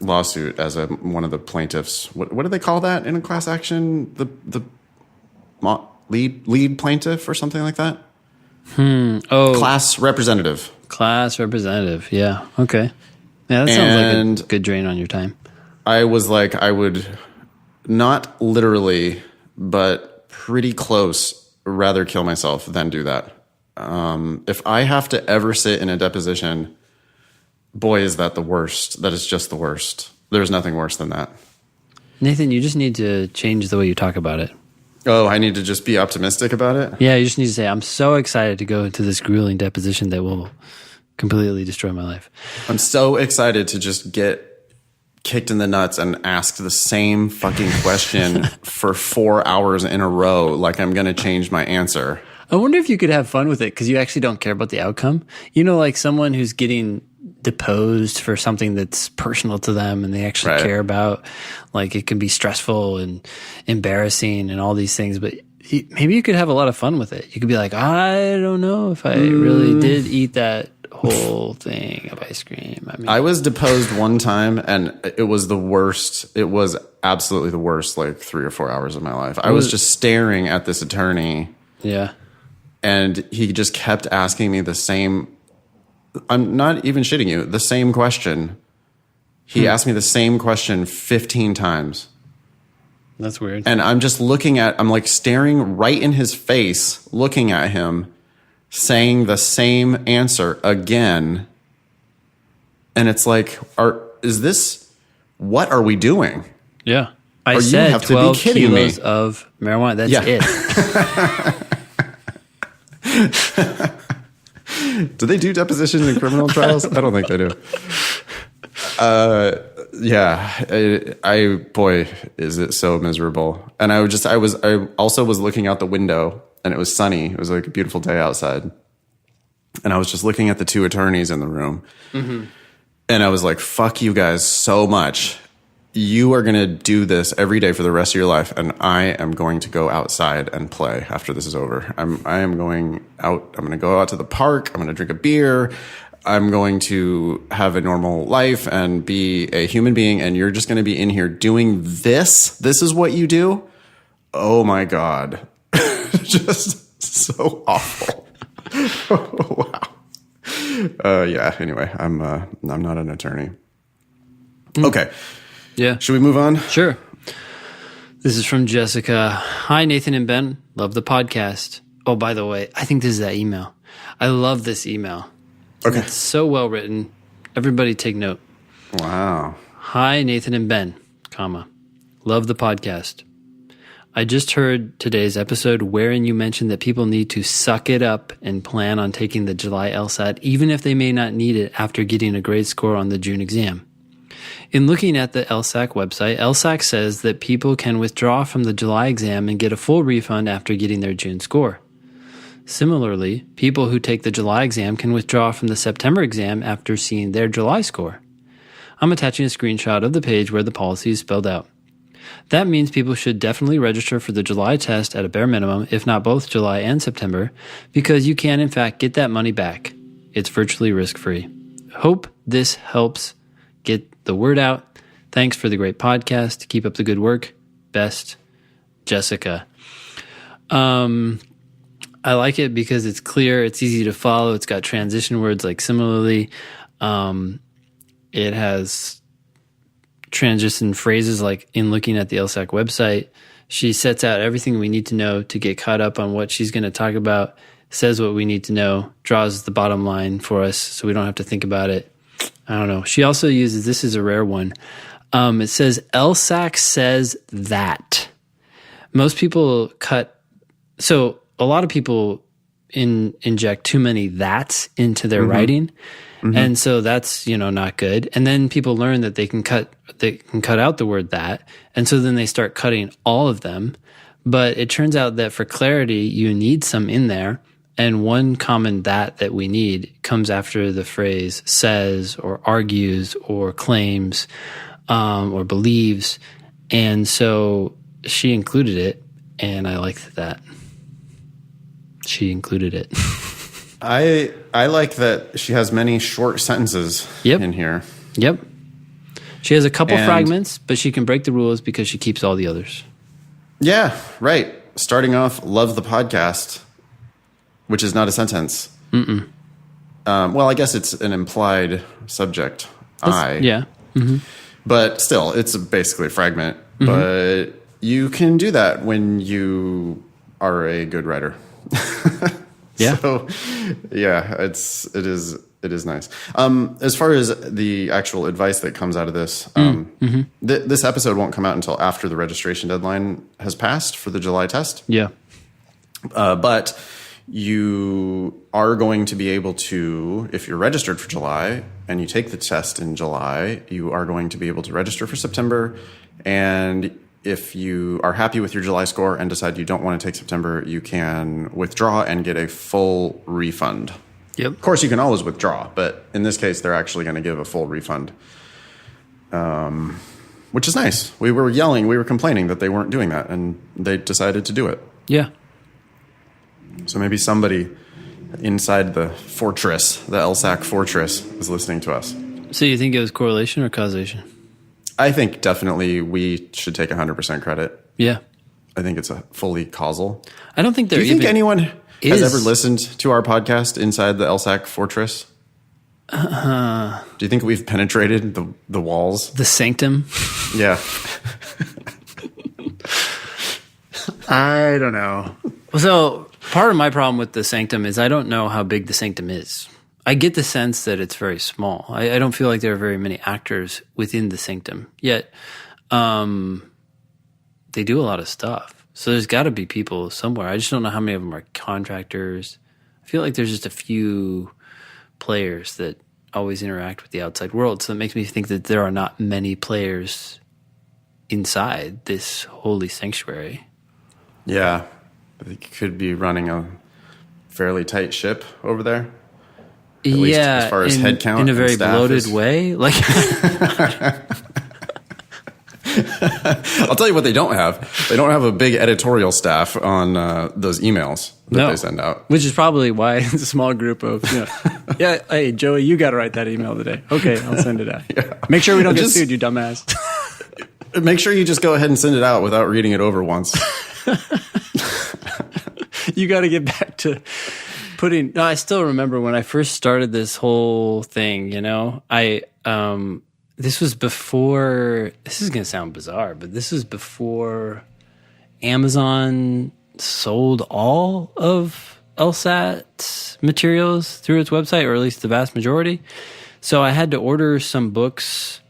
lawsuit as one of the plaintiffs. What do they call that in a class action? The lead plaintiff or something like that? Class representative. Class representative. Yeah. Okay. Yeah, that sounds like a good drain on your time. I was like, I would not literally, but pretty close, rather kill myself than do that. If I have to ever sit in a deposition, boy, is that the worst. That is just the worst. There's nothing worse than that. Nathan, you just need to change the way you talk about it. Oh, I need to just be optimistic about it? Yeah, you just need to say, I'm so excited to go into this grueling deposition that will completely destroy my life. I'm so excited to just get kicked in the nuts and asked the same fucking question for 4 hours in a row, like I'm going to change my answer. I wonder if you could have fun with it because you actually don't care about the outcome. You know, like someone who's getting deposed for something that's personal to them and they actually care about, like it can be stressful and embarrassing and all these things, but maybe you could have a lot of fun with it. You could be like, I don't know if I really did eat that whole thing of ice cream. I mean, I was deposed one time and it was the worst. It was absolutely the worst, like 3 or 4 hours of my life. I was just staring at this attorney. Yeah. And he just kept asking me the same, I'm not even shitting you, the same question. He asked me the same question 15 times. That's weird. And I'm just I'm like staring right in his face, looking at him, saying the same answer again. And it's like, what are we doing? Yeah. I said have to be 12 kidding kilos me. of marijuana. That's it. Do they do depositions in criminal trials? I don't think they do. Boy, is it so miserable. And I also was looking out the window and it was sunny. It was like a beautiful day outside. And I was just looking at the two attorneys in the room. Mm-hmm. And I was like, fuck you guys so much. You are going to do this every day for the rest of your life. And I am going to go outside and play after this is over. I am going out. I'm going to go out to the park. I'm going to drink a beer. I'm going to have a normal life and be a human being. And you're just going to be in here doing this. This is what you do. Oh my God. Just so awful. Oh, wow. Yeah. Anyway, I'm not an attorney. Okay. Yeah. Should we move on? Sure. This is from Jessica. Hi, Nathan and Ben. Love the podcast. Oh, by the way, I think this is that email. I love this email. Okay. It's so well written. Everybody take note. Wow. Hi, Nathan and Ben, comma. Love the podcast. I just heard today's episode wherein you mentioned that people need to suck it up and plan on taking the July LSAT, even if they may not need it after getting a grade score on the June exam. In looking at the LSAC website, LSAC says that people can withdraw from the July exam and get a full refund after getting their June score. Similarly, people who take the July exam can withdraw from the September exam after seeing their July score. I'm attaching a screenshot of the page where the policy is spelled out. That means people should definitely register for the July test at a bare minimum, if not both July and September, because you can in fact get that money back. It's virtually risk-free. Hope this helps get the word out. Thanks for the great podcast. Keep up the good work. Best, Jessica. I like it because it's clear, it's easy to follow. It's got transition words like similarly. It has transition phrases like in looking at the LSAC website. She sets out everything we need to know to get caught up on what she's going to talk about, says what we need to know, draws the bottom line for us so we don't have to think about it. I don't know. She also uses, this is a rare one. It says, LSAC says that. Most people cut. So a lot of people inject too many that's into their writing. And so that's, not good. And then people learn that they can cut out the word that. And so then they start cutting all of them. But it turns out that for clarity, you need some in there. And one common that we need comes after the phrase says or argues or claims or believes. And so she included it, and I liked that. She included it. I like that she has many short sentences in here. Yep. She has a couple fragments, but she can break the rules because she keeps all the others. Yeah, right. Starting off, love the podcast, which is not a sentence. Well, I guess it's an implied subject. Yeah. But still, it's basically a fragment. But you can do that when you are a good writer. Yeah. So, yeah, it is nice. As far as the actual advice that comes out of this, this episode won't come out until after the registration deadline has passed for the July test. Yeah. But you are going to be able to, if you're registered for July and you take the test in July, you are going to be able to register for September. And if you are happy with your July score and decide you don't want to take September, you can withdraw and get a full refund. Yep. Of course, you can always withdraw, but in this case, they're actually going to give a full refund, which is nice. We were complaining that they weren't doing that, and they decided to do it. Yeah. So maybe somebody inside the fortress, the LSAC fortress, is listening to us. So you think it was correlation or causation? I think definitely we should take 100% credit. Yeah. I think it's a fully causal. I don't think Do you think anyone has ever listened to our podcast inside the LSAC fortress? Do you think we've penetrated the walls? The sanctum? Yeah. I don't know. So part of my problem with the sanctum is I don't know how big the sanctum is. I get the sense that it's very small. I don't feel like there are very many actors within the sanctum. Yet they do a lot of stuff. So there's got to be people somewhere. I just don't know how many of them are contractors. I feel like there's just a few players that always interact with the outside world. So it makes me think that there are not many players inside this holy sanctuary. Yeah. I think you could be running a fairly tight ship over there. At least as far as head count in a very staff bloated way. Like, I'll tell you what they don't have. They don't have a big editorial staff on those emails that they send out. Which is probably why it's a small group of, yeah, hey, Joey, you got to write that email today. Okay, I'll send it out. Yeah. Make sure we don't get sued, you dumbass. Make sure you just go ahead and send it out without reading it over once. You got to get back to no, I still remember when I first started this whole thing, this was before, this is going to sound bizarre, but this was before Amazon sold all of LSAT materials through its website, or at least the vast majority. So I had to order some books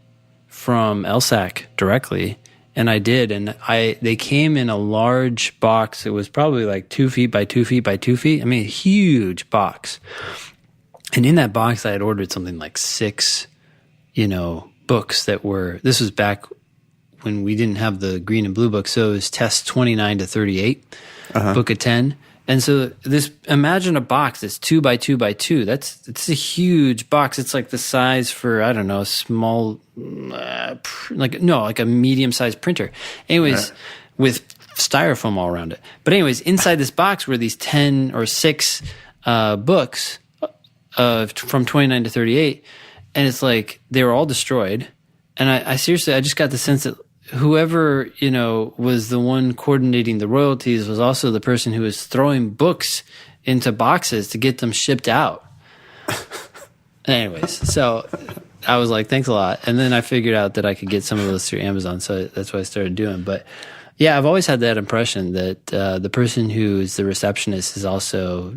from LSAC directly, and I did. And they came in a large box. It was probably like 2 feet by 2 feet by 2 feet. I mean, a huge box. And in that box, I had ordered something like 6, books that were, this was back when we didn't have the green and blue book. So it was tests 29 to 38, book of 10. And so imagine a box that's 2 by 2 by 2. It's a huge box. It's like the size for, I don't know, a small, like a medium-sized printer. Anyways, with styrofoam all around it. But anyways, inside this box were these 10 or 6 books from 29 to 38. And it's like they were all destroyed. And I seriously, I just got the sense that whoever, was the one coordinating the royalties was also the person who was throwing books into boxes to get them shipped out. Anyways, so I was like, thanks a lot. And then I figured out that I could get some of those through Amazon. So that's what I started doing. But yeah, I've always had that impression that the person who's the receptionist is also,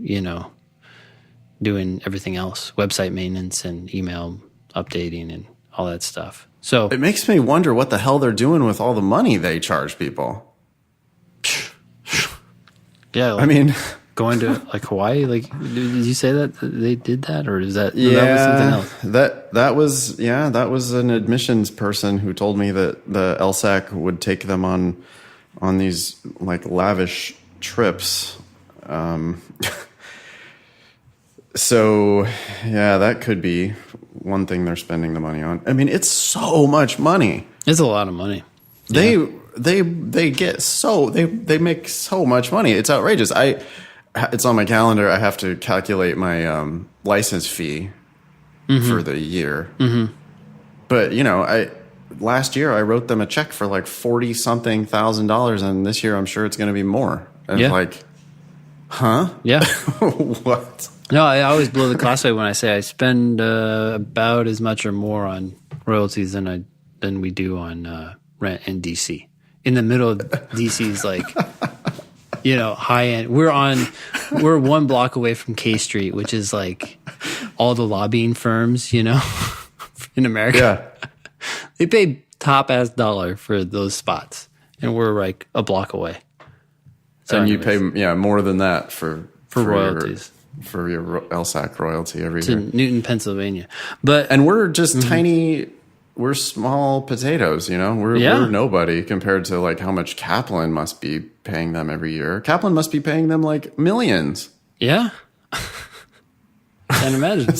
doing everything else, website maintenance and email updating and all that stuff. So it makes me wonder what the hell they're doing with all the money they charge people. Yeah, I mean, going to like Hawaii? Like, did you say that they did that, or is that Yeah, that was something else? that was an admissions person who told me that the LSAC would take them on these like lavish trips. So yeah, that could be one thing they're spending the money on. I mean, it's so much money. It's a lot of money. They get they make so much money. It's outrageous. It's on my calendar. I have to calculate my license fee for the year. Mm-hmm. But last year I wrote them a check for like $40-something thousand, and this year I'm sure it's going to be more. And it's like, huh? Yeah. What? No, I always blow the class away when I say I spend about as much or more on royalties than we do on rent in DC. In the middle of DC's like, high end. We're 1 block away from K Street, which is like all the lobbying firms, in America. Yeah. They pay top ass dollar for those spots, and we're like a block away. So and anyways, you pay more than that for royalties. For your LSAC royalty every to year. Newton, Pennsylvania. And we're just tiny, we're small potatoes, We're nobody compared to like how much Kaplan must be paying them every year. Kaplan must be paying them like millions. Yeah. Can't imagine.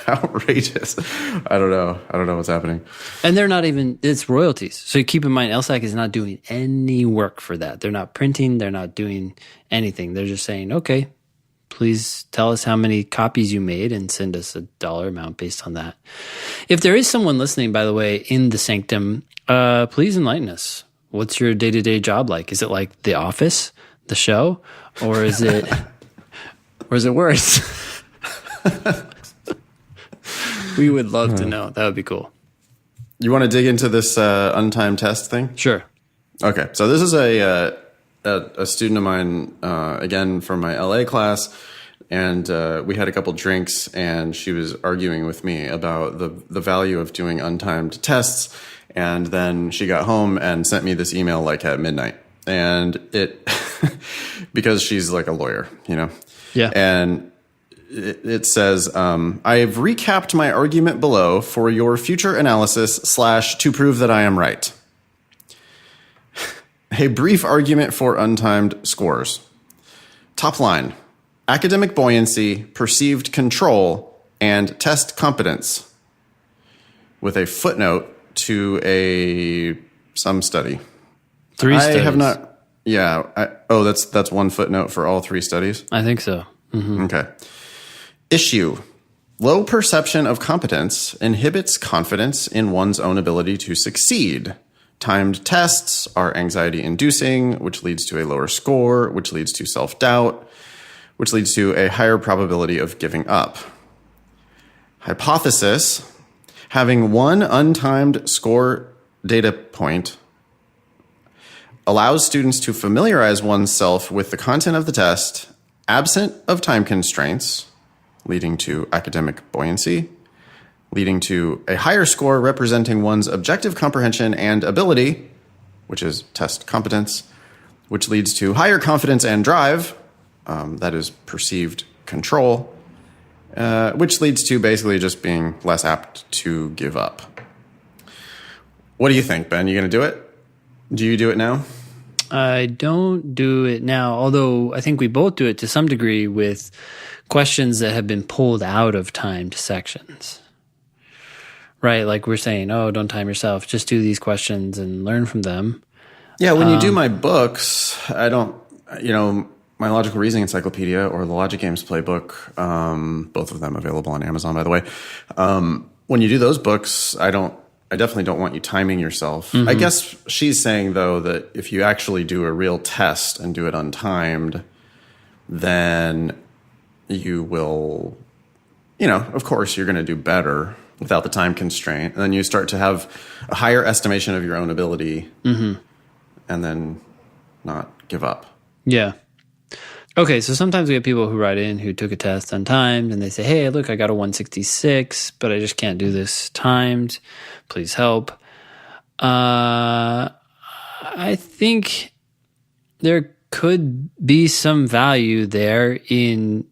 Outrageous. I don't know what's happening. And they're not even, it's royalties. So keep in mind, LSAC is not doing any work for that. They're not printing. They're not doing anything. They're just saying, okay, please tell us how many copies you made and send us a dollar amount based on that. If there is someone listening, by the way, in the sanctum, please enlighten us. What's your day-to-day job like? Is it like The Office, the show, or is it worse? We would love to know. That would be cool. You want to dig into this untimed test thing? Sure. Okay, so this is a student of mine, again, from my LA class, and we had a couple drinks, and she was arguing with me about the value of doing untimed tests, and then she got home and sent me this email like at midnight, and it, because she's like a lawyer, Yeah. And it says, I have recapped my argument below for your future analysis / to prove that I am right. A brief argument for untimed scores. Top line, academic buoyancy, perceived control, and test competence. With a footnote to some study. 3 studies. I have not, that's one footnote for all 3 studies? I think so. Mm-hmm. Okay. Issue. Low perception of competence inhibits confidence in one's own ability to succeed. Timed tests are anxiety-inducing, which leads to a lower score, which leads to self-doubt, which leads to a higher probability of giving up. Hypothesis. Having one untimed score data point allows students to familiarize oneself with the content of the test, absent of time constraints, leading to academic buoyancy, leading to a higher score representing one's objective comprehension and ability, which is test competence, which leads to higher confidence and drive, that is perceived control, which leads to basically just being less apt to give up. What do you think, Ben? You going to do it? Do you do it now? I don't do it now, although I think we both do it to some degree with questions that have been pulled out of timed sections. Right? Like we're saying, don't time yourself. Just do these questions and learn from them. Yeah, when you do my books, I don't, my Logical Reasoning Encyclopedia or the Logic Games Playbook, both of them available on Amazon, by the way. When you do those books, I definitely don't want you timing yourself. Mm-hmm. I guess she's saying, though, that if you actually do a real test and do it untimed, then you will, of course, you're going to do better without the time constraint. And then you start to have a higher estimation of your own ability and then not give up. Yeah. Okay, so sometimes we have people who write in who took a test untimed and they say, hey, look, I got a 166, but I just can't do this timed. Please help. I think there could be some value there in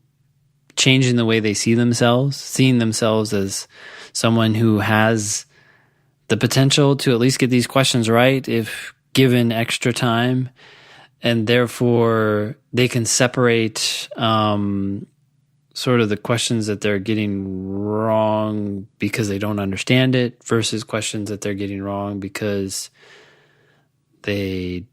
changing the way they see themselves, seeing themselves as someone who has the potential to at least get these questions right if given extra time, and therefore they can separate sort of the questions that they're getting wrong because they don't understand it versus questions that they're getting wrong because they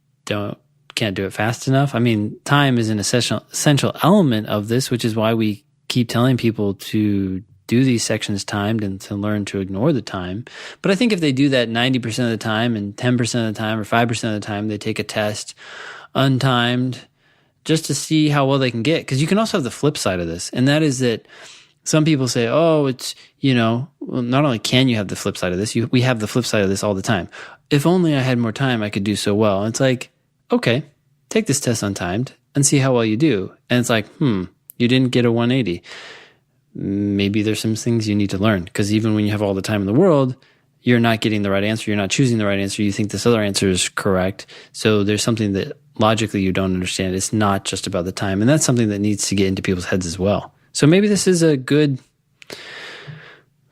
can't do it fast enough. I mean, time is an essential element of this, which is why we keep telling people to do these sections timed and to learn to ignore the time. But I think if they do that 90% of the time and 10% of the time or 5% of the time, they take a test untimed just to see how well they can get. Because you can also have the flip side of this, and that is that some people say, oh, it's, well, not only can you have the flip side of this, we have the flip side of this all the time. If only I had more time, I could do so well. And it's like, okay, take this test untimed and see how well you do. And it's like, you didn't get a 180. Maybe there's some things you need to learn, because even when you have all the time in the world, you're not getting the right answer. You're not choosing the right answer. You think this other answer is correct. So there's something that logically you don't understand. It's not just about the time. And that's something that needs to get into people's heads as well. So maybe this is a good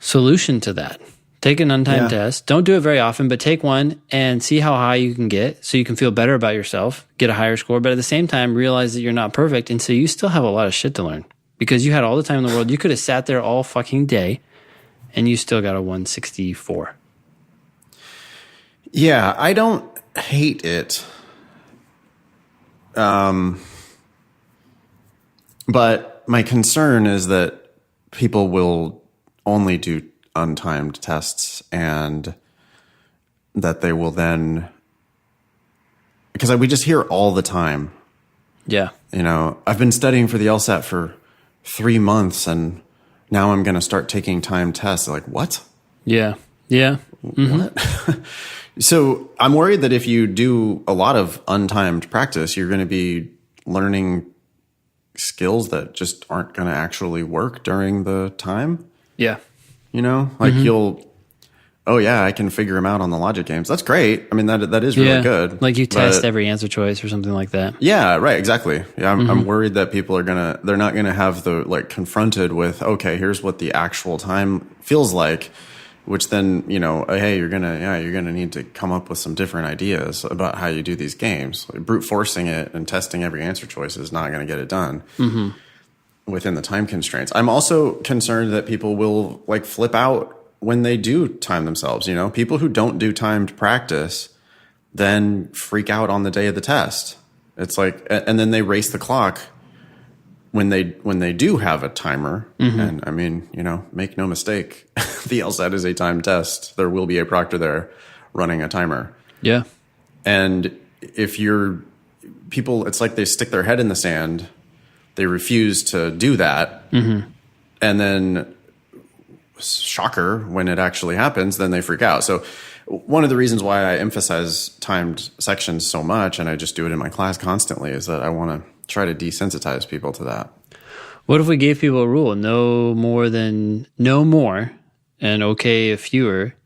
solution to that. Take an untimed test. Don't do it very often, but take one and see how high you can get so you can feel better about yourself, get a higher score, but at the same time, realize that you're not perfect. And so you still have a lot of shit to learn because you had all the time in the world. You could have sat there all fucking day and you still got a 164. Yeah, I don't hate it. But my concern is that people will only do untimed tests, and that they will then, because we just hear all the time. Yeah. I've been studying for the LSAT for 3 months and now I'm going to start taking timed tests. Like, what? Yeah. Yeah. Mm-hmm. What? So I'm worried that if you do a lot of untimed practice, you're going to be learning skills that just aren't going to actually work during the time. Yeah. You'll, oh yeah, I can figure them out on the logic games. That's great. I mean, that is really good. Like you test every answer choice or something like that. Yeah, right. Exactly. Yeah. I'm worried that people they're not going to have confronted with, okay, here's what the actual time feels like, which then, hey, you're going to need to come up with some different ideas about how you do these games. Like, brute forcing it and testing every answer choice is not going to get it done. Within the time constraints. I'm also concerned that people will flip out when they do time themselves. People who don't do timed practice then freak out on the day of the test. It's and then they race the clock when they do have a timer. And I mean, make no mistake, the LSAT is a timed test. There will be a proctor there running a timer. Yeah. And if people, it's like they stick their head in the sand. They refuse to do that. And then, shocker, when it actually happens, then they freak out. So one of the reasons why I emphasize timed sections so much, and I just do it in my class constantly, is that I want to try to desensitize people to that. What if we gave people a rule? No more and okay fewer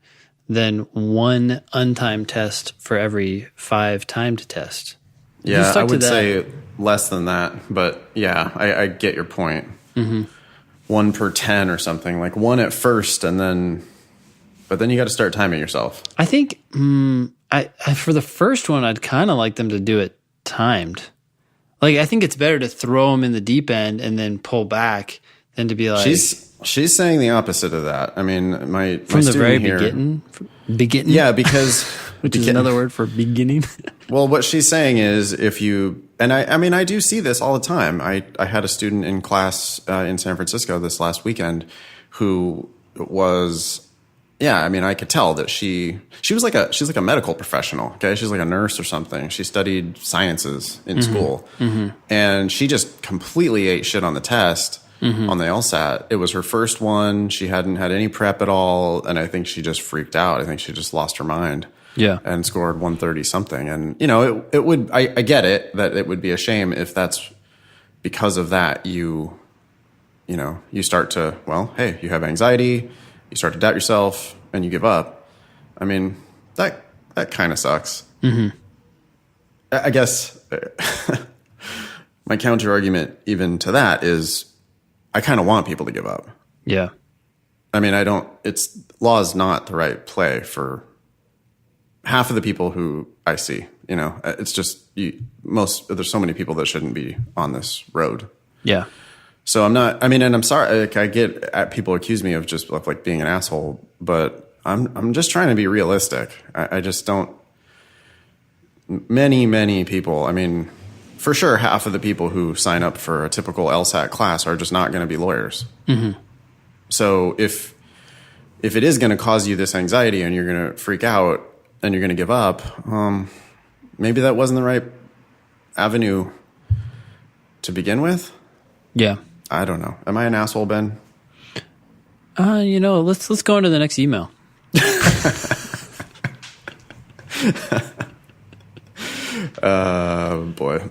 than one untimed test for every 5 timed tests. Yeah, I would say less than that, but yeah, I get your point. 1 per 10 or something, like 1 at first, but then you got to start timing yourself. I think I for the first one, I'd kind of like them to do it timed. I think it's better to throw them in the deep end and then pull back than to be like. She's saying the opposite of that. I mean, from the very beginning. Yeah, because which is another word for beginning. Well, what she's saying is I do see this all the time. I had a student in class in San Francisco this last weekend who was, I could tell that she's like a medical professional. Okay. She's like a nurse or something. She studied sciences in school and she just completely ate shit on the test. On the LSAT. It was her first one. She hadn't had any prep at all. And I think she just freaked out. I think she just lost her mind. Yeah. And scored 130 something. And, I get it that it would be a shame if that's because of that you start to, hey, you have anxiety, you start to doubt yourself, and you give up. I mean, that kind of sucks. I guess my counter argument even to that is I kind of want people to give up. Yeah. I mean, law is not the right play for half of the people who I see, it's just there's so many people that shouldn't be on this road. Yeah. So and I'm sorry, like, I get people accuse me of just like being an asshole, but I'm just trying to be realistic. I just don't, many people, I mean, for sure, half of the people who sign up for a typical LSAT class are just not going to be lawyers. Mm-hmm. So if it is going to cause you this anxiety and you're going to freak out and you're going to give up, maybe that wasn't the right avenue to begin with. Yeah. I don't know. Am I an asshole, Ben? Let's go on to the next email. Boy.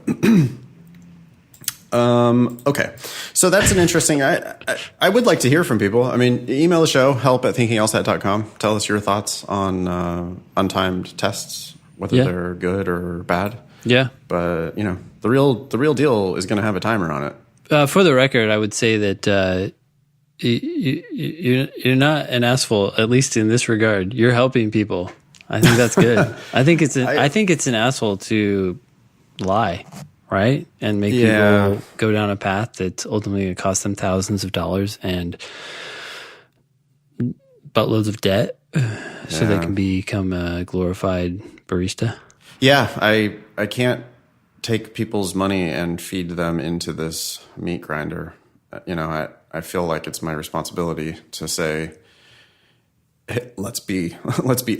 Okay. So that's an interesting, I would like to hear from people. I mean, email the show, help@thinkinglsat.com. Tell us your thoughts on untimed tests, whether they're good or bad. Yeah. But, the real deal is going to have a timer on it. For the record, I would say that you're not an asshole, at least in this regard. You're helping people. I think that's good. I think it's an asshole to lie, right? And make people go down a path that's ultimately going to cost them thousands of dollars and buttloads of debt so they can become a glorified barista. Yeah, I can't take people's money and feed them into this meat grinder. I feel like it's my responsibility to say, hey, let's be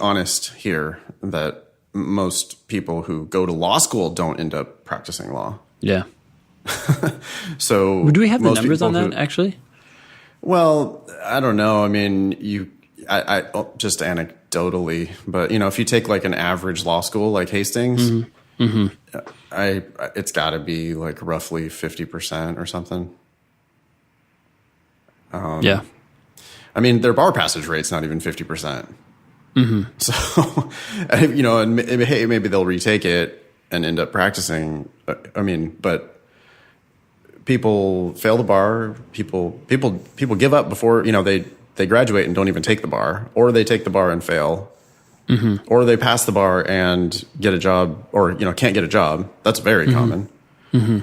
honest here, that most people who go to law school don't end up practicing law. Yeah. So do we have the numbers on that actually? Well, I don't know. I mean, I just anecdotally, but if you take like an average law school like Hastings, it's got to be like roughly 50% or something. Yeah. I mean, their bar passage rate's not even 50%. Mm-hmm. So, and hey, maybe they'll retake it and end up practicing. I mean, but people fail the bar. People give up before, they graduate and don't even take the bar, or they take the bar and fail, or they pass the bar and get a job, or, can't get a job. That's very common. Mm-hmm.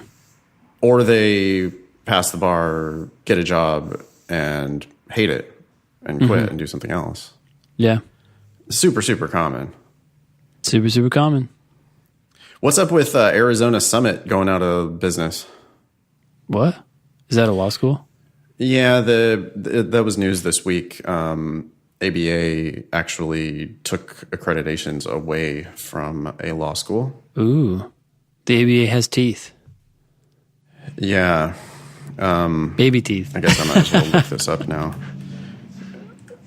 Or they pass the bar, get a job, and hate it and quit and do something else. Yeah. Super, super common. Super, super common. What's up with Arizona Summit going out of business? What? Is that a law school? Yeah, that was news this week. ABA actually took accreditations away from a law school. Ooh. The ABA has teeth. Yeah. Baby teeth. I guess I might as well look this up now.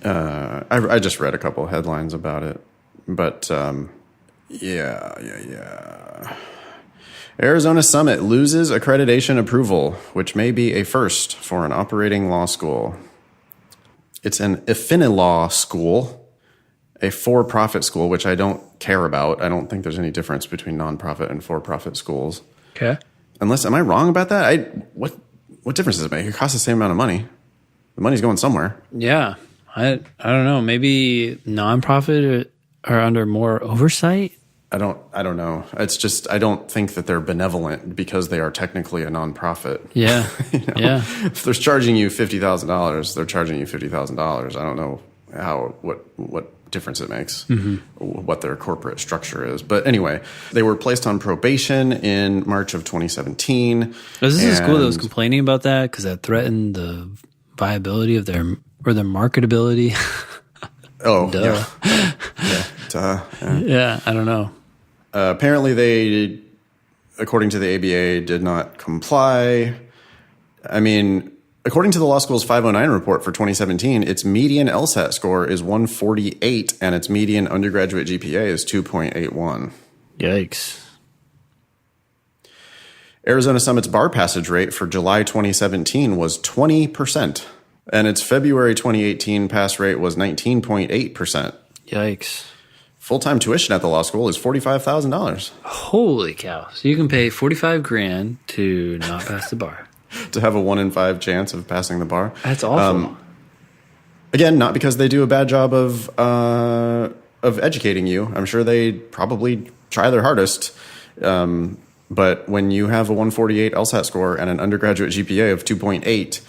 I just read a couple of headlines about it, but yeah. Arizona Summit loses accreditation approval, which may be a first for an operating law school. It's an effing law school, a for-profit school, which I don't care about. I don't think there's any difference between nonprofit and for-profit schools. Okay. Unless, am I wrong about that? What difference does it make? It costs the same amount of money. The money's going somewhere. Yeah. I don't know. Maybe nonprofit are under more oversight. I don't know. It's just, I don't think that they're benevolent because they are technically a nonprofit. Yeah. Yeah. If they're charging you $50,000, they're charging you $50,000. I don't know what difference it makes, what their corporate structure is. But anyway, they were placed on probation in March of 2017. Was this a school that was complaining about that because that threatened the viability of their marketability? Oh, duh. Yeah, I don't know. Apparently they, according to the ABA, did not comply. I mean, according to the law school's 509 report for 2017, its median LSAT score is 148 and its median undergraduate GPA is 2.81. Yikes. Arizona Summit's bar passage rate for July 2017 was 20%, and its February 2018 pass rate was 19.8%. Yikes. Full-time tuition at the law school is $45,000 Holy cow. So you can pay $45,000 to not pass the bar. to have a 1 in 5 chance of passing the bar. That's awful. Again, not because they do a bad job of educating you. I'm sure they probably try their hardest. But when you have a 148 LSAT score and an undergraduate GPA of 2.8,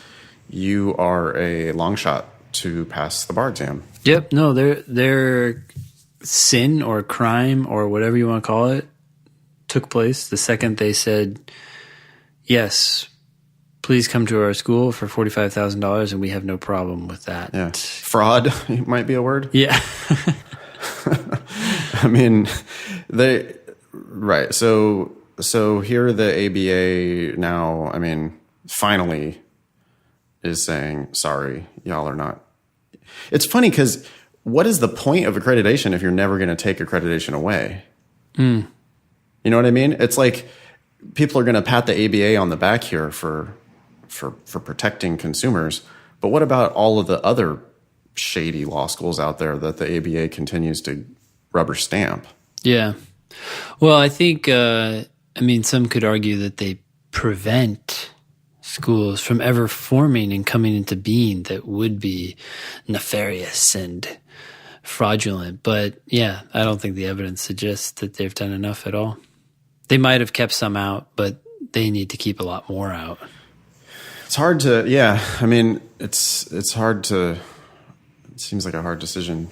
you are a long shot to pass the bar exam. Yep. No, their sin or crime or whatever you want to call it took place the second they said, yes, please come to our school for $45,000 and we have no problem with that. Yeah. Fraud might be a word. Yeah. I mean, right. So here the ABA now, I mean, finally is saying, sorry, y'all are not. It's funny because what is the point of accreditation if you're never going to take accreditation away? You know what I mean? It's like people are going to pat the ABA on the back here for protecting consumers. But what about all of the other shady law schools out there that the ABA continues to rubber stamp? Yeah. Well, I think, some could argue that they prevent schools from ever forming and coming into being that would be nefarious and fraudulent. But yeah, I don't think the evidence suggests that they've done enough at all. They might have kept some out, but they need to keep a lot more out. It's hard to, yeah. I mean, it's hard to, it seems like a hard decision.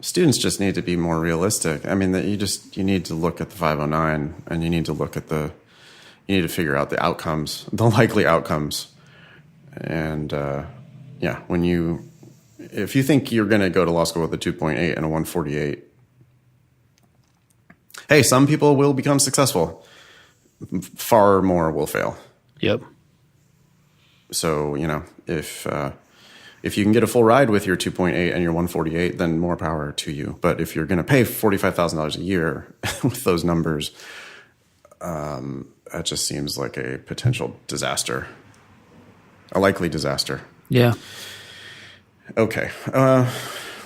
Students just need to be more realistic. I mean, you need to look at the 509 and you need to figure out the outcomes, the likely outcomes. And, if you think you're going to go to law school with a 2.8 and a 148, hey, some people will become successful. Far more will fail. Yep. So, if you can get a full ride with your 2.8 and your 148, then more power to you. But if you're going to pay $45,000 a year with those numbers, that just seems like a potential disaster, a likely disaster. Yeah. Okay.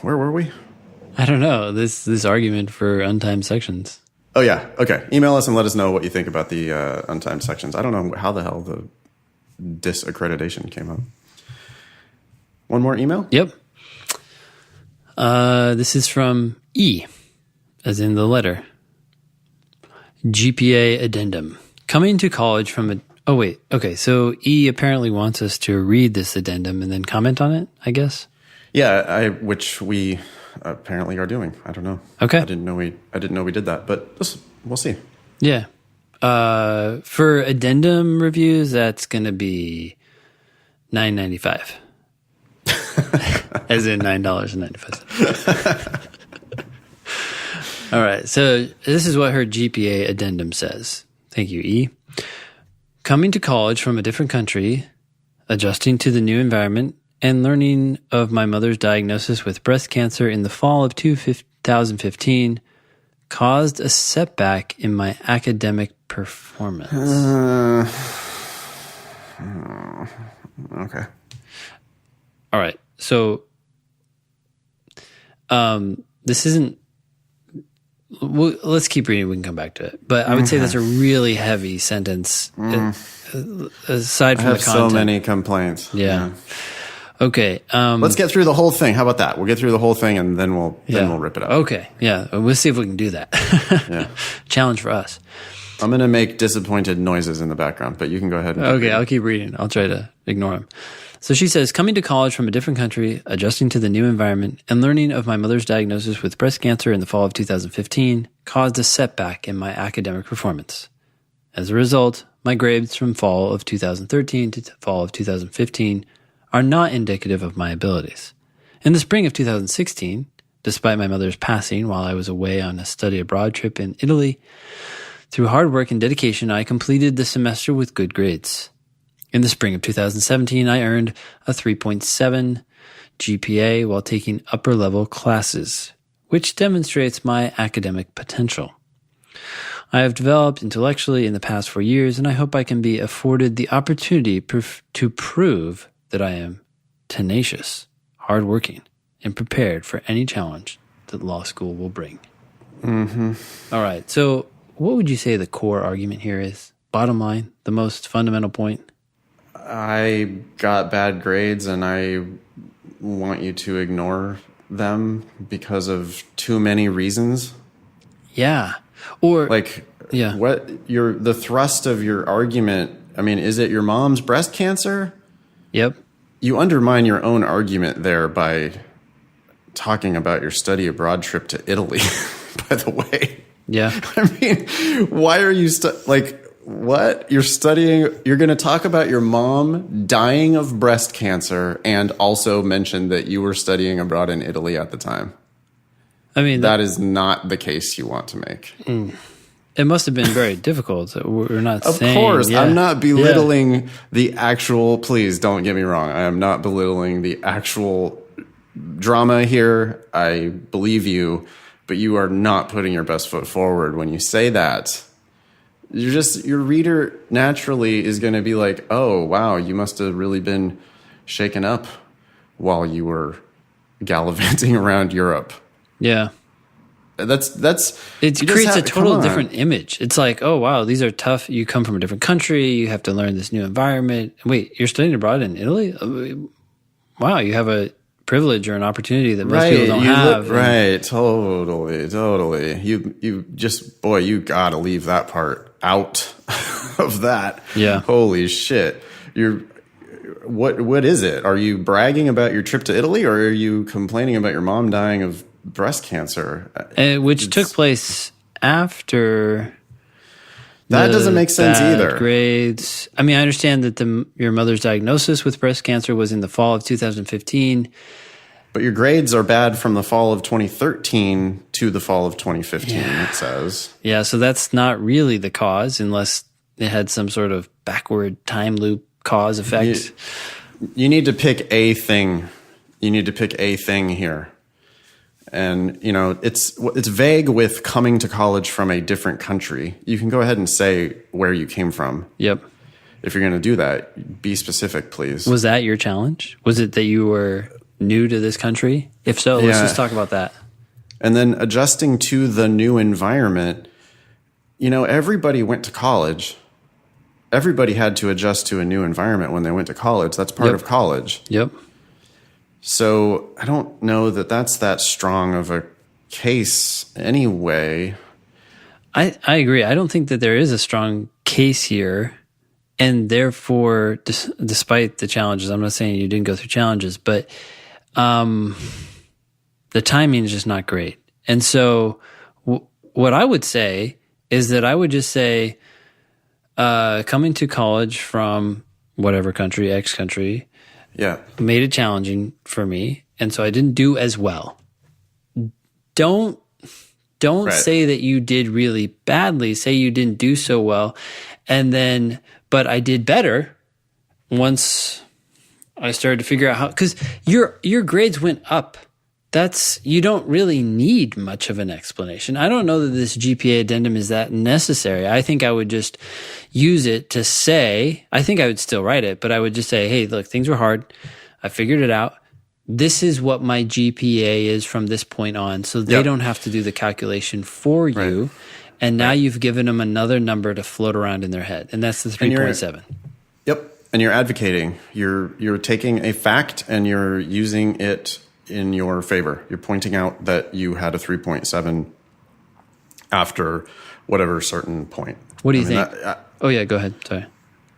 Where were we? I don't know. This argument for untimed sections. Oh, yeah. Okay. Email us and let us know what you think about the untimed sections. I don't know how the hell the disaccreditation came up. One more email? Yep. This is from E, as in the letter. GPA addendum. Coming to college from a... Oh, wait. Okay, so E apparently wants us to read this addendum and then comment on it, I guess? Yeah, which we apparently are doing. I don't know. Okay. I didn't know we did that, but we'll see. Yeah. For addendum reviews, that's going to be $9.95. As in $9.95. All right. So this is what her GPA addendum says. Thank you, E. Coming to college from a different country, adjusting to the new environment, and learning of my mother's diagnosis with breast cancer in the fall of 2015 caused a setback in my academic performance. Okay. All right. So this isn't... let's keep reading. We can come back to it. But I would say that's a really heavy sentence. Aside from the content. I have so many complaints. Yeah. Okay. Let's get through the whole thing. How about that? We'll get through the whole thing and then we'll rip it up. Okay. Yeah. We'll see if we can do that. Yeah. Challenge for us. I'm going to make disappointed noises in the background, but you can go ahead. Okay. I'll keep reading. I'll try to ignore them. So she says, coming to college from a different country, adjusting to the new environment, and learning of my mother's diagnosis with breast cancer in the fall of 2015 caused a setback in my academic performance. As a result, my grades from fall of 2013 to fall of 2015 are not indicative of my abilities. In the spring of 2016, despite my mother's passing while I was away on a study abroad trip in Italy, through hard work and dedication, I completed the semester with good grades. In the spring of 2017, I earned a 3.7 GPA while taking upper-level classes, which demonstrates my academic potential. I have developed intellectually in the past 4 years, and I hope I can be afforded the opportunity to prove that I am tenacious, hardworking, and prepared for any challenge that law school will bring. Mm-hmm. All right. So what would you say the core argument here is? Bottom line, the most fundamental point? I got bad grades and I want you to ignore them because of too many reasons. Yeah. Or like, yeah. The thrust of your argument, I mean, is it your mom's breast cancer? Yep. You undermine your own argument there by talking about your study abroad trip to Italy, by the way. Yeah. I mean, why are you what? You're studying, you're going to talk about your mom dying of breast cancer and also mention that you were studying abroad in Italy at the time. I mean, that is not the case you want to make. It must have been very difficult. We're not saying. Of course, yeah. I'm not belittling the actual, please don't get me wrong. I am not belittling the actual drama here. I believe you, but you are not putting your best foot forward when you say that. Your reader naturally is going to be like, oh, wow, you must have really been shaken up while you were gallivanting around Europe. Yeah. It creates a total different image. It's like, oh, wow, these are tough. You come from a different country. You have to learn this new environment. Wait, you're studying abroad in Italy? Wow, you have a privilege or an opportunity that most people don't have. Right, totally. You gotta leave that part out of that. Yeah. Holy shit. What is it? Are you bragging about your trip to Italy, or are you complaining about your mom dying of breast cancer? Which took place after. That doesn't make sense either. Grades. I mean, I understand that your mother's diagnosis with breast cancer was in the fall of 2015. But your grades are bad from the fall of 2013 to the fall of 2015, it says. Yeah, so that's not really the cause unless it had some sort of backward time loop cause effect. You need to pick a thing. You need to pick a thing here. And, it's vague with coming to college from a different country. You can go ahead and say where you came from. Yep. If you're going to do that, be specific, please. Was that your challenge? Was it that you were new to this country? If so, let's just talk about that. And then adjusting to the new environment. Everybody went to college. Everybody had to adjust to a new environment when they went to college. That's part of college. Yep. So I don't know that that's that strong of a case anyway. I agree. I don't think that there is a strong case here. And therefore, despite the challenges, I'm not saying you didn't go through challenges, but the timing is just not great. And so what I would say is that I would just say, coming to college from whatever country, X country, made it challenging for me. And so I didn't do as well. Don't say that you did really badly. Say you didn't do so well. And then, but I did better once I started to figure out how, because your grades went up. You don't really need much of an explanation. I don't know that this GPA addendum is that necessary. I think I would just use it to say, I think I would still write it, but I would just say, hey, look, things were hard. I figured it out. This is what my GPA is from this point on. So they don't have to do the calculation for you. Right. And now you've given them another number to float around in their head. And that's the 3.7. Yep. And you're advocating. You're taking a fact and you're using it in your favor. You're pointing out that you had a 3.7 after whatever certain point. What do you think? Oh yeah, go ahead. Sorry.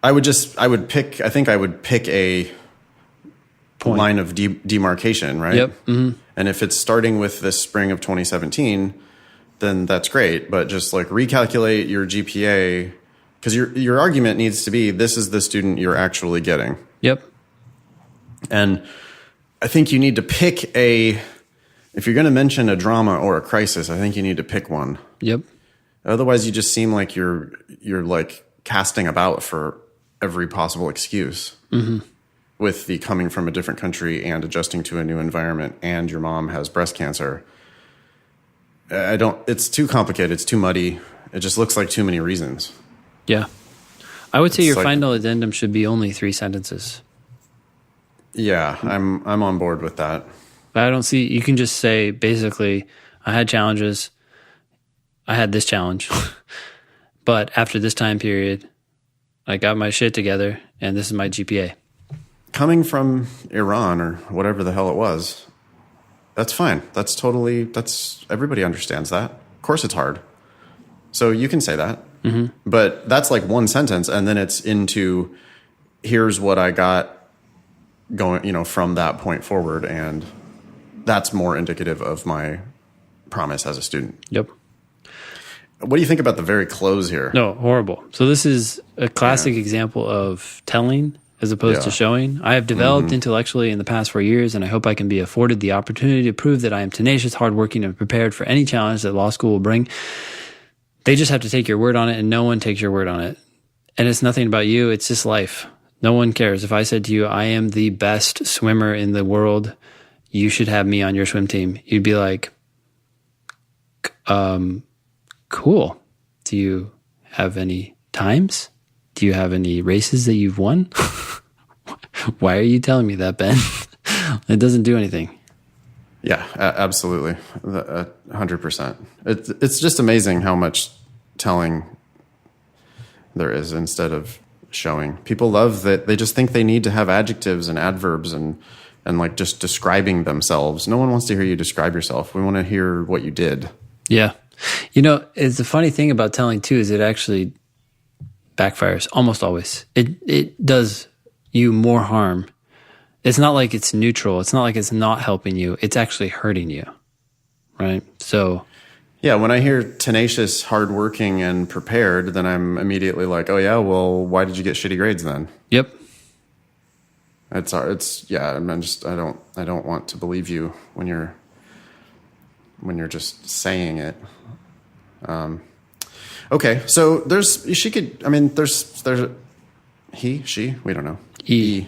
I would pick a point. Line of demarcation, right? Yep. Mm-hmm. And if it's starting with this spring of 2017, then that's great. But just like recalculate your GPA, because your argument needs to be, this is the student you're actually getting. Yep. And I think you need to pick if you're going to mention a drama or a crisis, I think you need to pick one. Yep. Otherwise you just seem like you're like casting about for every possible excuse. Mm-hmm. With the coming from a different country and adjusting to a new environment and your mom has breast cancer. It's too complicated. It's too muddy. It just looks like too many reasons. Yeah. I would say your final addendum should be only 3 sentences. Yeah, I'm on board with that. But I don't see, you can just say basically, I had challenges. I had this challenge. But after this time period, I got my shit together, and this is my GPA. Coming from Iran or whatever the hell it was, that's fine. Everybody understands that. Of course it's hard. So you can say that. Mm-hmm. But that's like one sentence, and then it's into, here's what I got going, from that point forward, and that's more indicative of my promise as a student. Yep. What do you think about the very close here? No, horrible. So this is a classic example of telling as opposed to showing. I have developed intellectually in the past 4 years, and I hope I can be afforded the opportunity to prove that I am tenacious, hardworking, and prepared for any challenge that law school will bring. They just have to take your word on it, and no one takes your word on it. And it's nothing about you. It's just life. No one cares. If I said to you, I am the best swimmer in the world, you should have me on your swim team. You'd be like, cool. Do you have any times? Do you have any races that you've won? Why are you telling me that, Ben? It doesn't do anything. Yeah, absolutely. 100%. It's just amazing how much telling there is instead of showing. People love that. They just think they need to have adjectives and adverbs and like just describing themselves. No one wants to hear you describe yourself. We want to hear what you did. Yeah. It's the funny thing about telling too is it actually backfires almost always. It does you more harm. It's not like it's neutral. It's not like it's not helping you. It's actually hurting you, right? So, yeah, when I hear tenacious, hardworking, and prepared, then I'm immediately like, oh yeah, well, why did you get shitty grades then? Yep. I don't want to believe you when you're just saying it. Okay, so there's he, she, we don't know. E.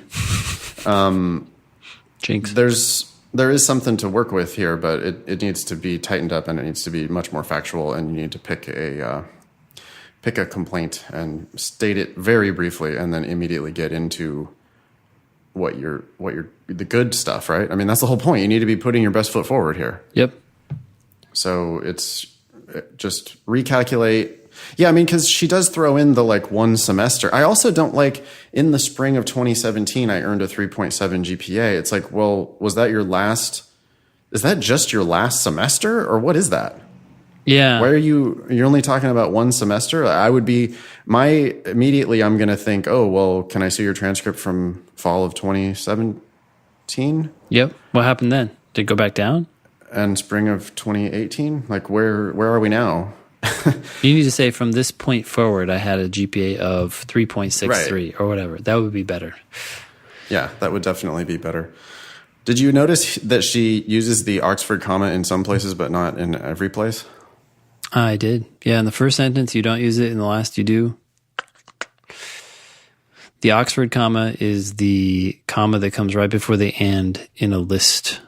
Jinx. There is something to work with here, but it needs to be tightened up, and it needs to be much more factual, and you need to pick a complaint and state it very briefly, and then immediately get into what you're the good stuff, right? I mean, that's the whole point. You need to be putting your best foot forward here. Yep. So it's just recalculate. Yeah, I mean, because she does throw in the like one semester. I also don't like in the spring of 2017, I earned a 3.7 GPA. It's like, well, is that just your last semester or what is that? Yeah. Why you're only talking about one semester? Immediately I'm going to think, oh, well, can I see your transcript from fall of 2017? Yep. What happened then? Did it go back down? And spring of 2018? Like where are we now? You need to say from this point forward, I had a GPA of 3.63 or whatever. That would be better. Yeah, that would definitely be better. Did you notice that she uses the Oxford comma in some places, but not in every place? I did. Yeah, in the first sentence, you don't use it. In the last, you do. The Oxford comma is the comma that comes right before the and in a list.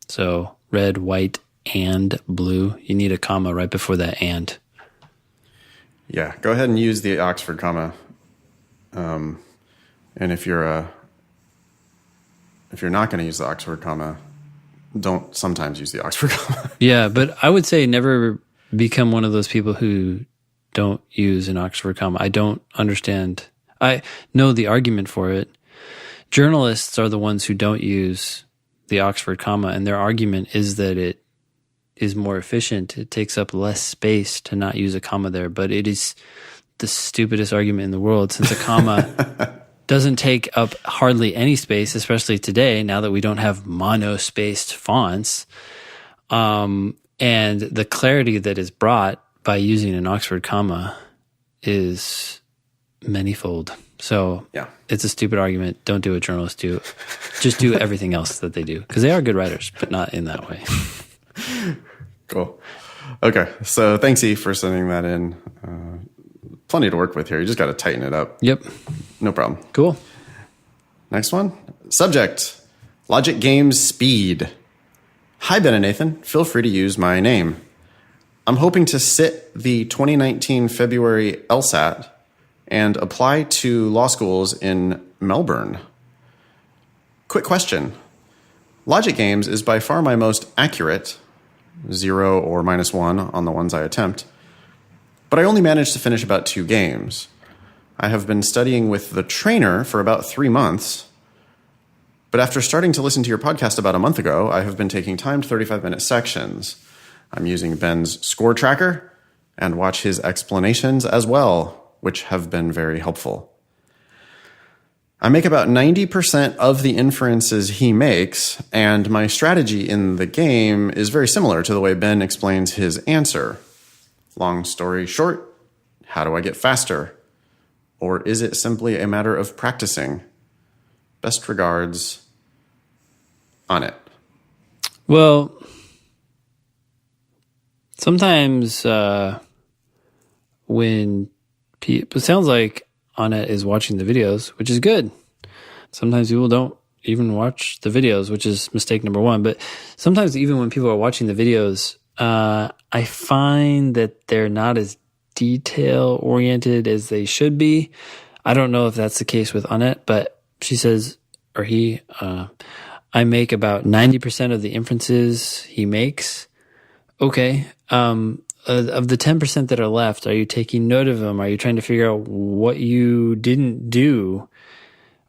So red, white, and blue. You need a comma right before that and. Yeah, go ahead and use the Oxford comma. And if you're not going to use the Oxford comma, don't sometimes use the Oxford comma. Yeah, but I would say never become one of those people who don't use an Oxford comma. I don't understand. I know the argument for it. Journalists are the ones who don't use the Oxford comma, and their argument is that it is more efficient. It takes up less space to not use a comma there, but it is the stupidest argument in the world since a comma doesn't take up hardly any space, especially today, now that we don't have mono-spaced fonts. And the clarity that is brought by using an Oxford comma is manyfold. So yeah, it's a stupid argument. Don't do what journalists do. Just do everything else that they do, because they are good writers, but not in that way. Cool. Okay, so thanks, E, for sending that in. Plenty to work with here. You just got to tighten it up. Yep. No problem. Cool. Next one. Subject, logic games speed. Hi, Ben and Nathan. Feel free to use my name. I'm hoping to sit the 2019 February LSAT and apply to law schools in Melbourne. Quick question. Logic games is by far my most accurate, 0 or -1 on the ones I attempt. But I only managed to finish about 2 games. I have been studying with the trainer for about 3 months. But after starting to listen to your podcast about a month ago, I have been taking timed 35-minute sections. I'm using Ben's score tracker and watch his explanations as well, which have been very helpful. I make about 90% of the inferences he makes, and my strategy in the game is very similar to the way Ben explains his answer. Long story short, how do I get faster? Or is it simply a matter of practicing? Best regards, Annet. Well, sometimes when it sounds like Annet is watching the videos, which is good. Sometimes people don't even watch the videos, which is mistake number 1. But sometimes even when people are watching the videos, I find that they're not as detail-oriented as they should be. I don't know if that's the case with Annet, but she says, or he, I make about 90% of the inferences he makes. Okay. Of the 10% that are left, are you taking note of them? Are you trying to figure out what you didn't do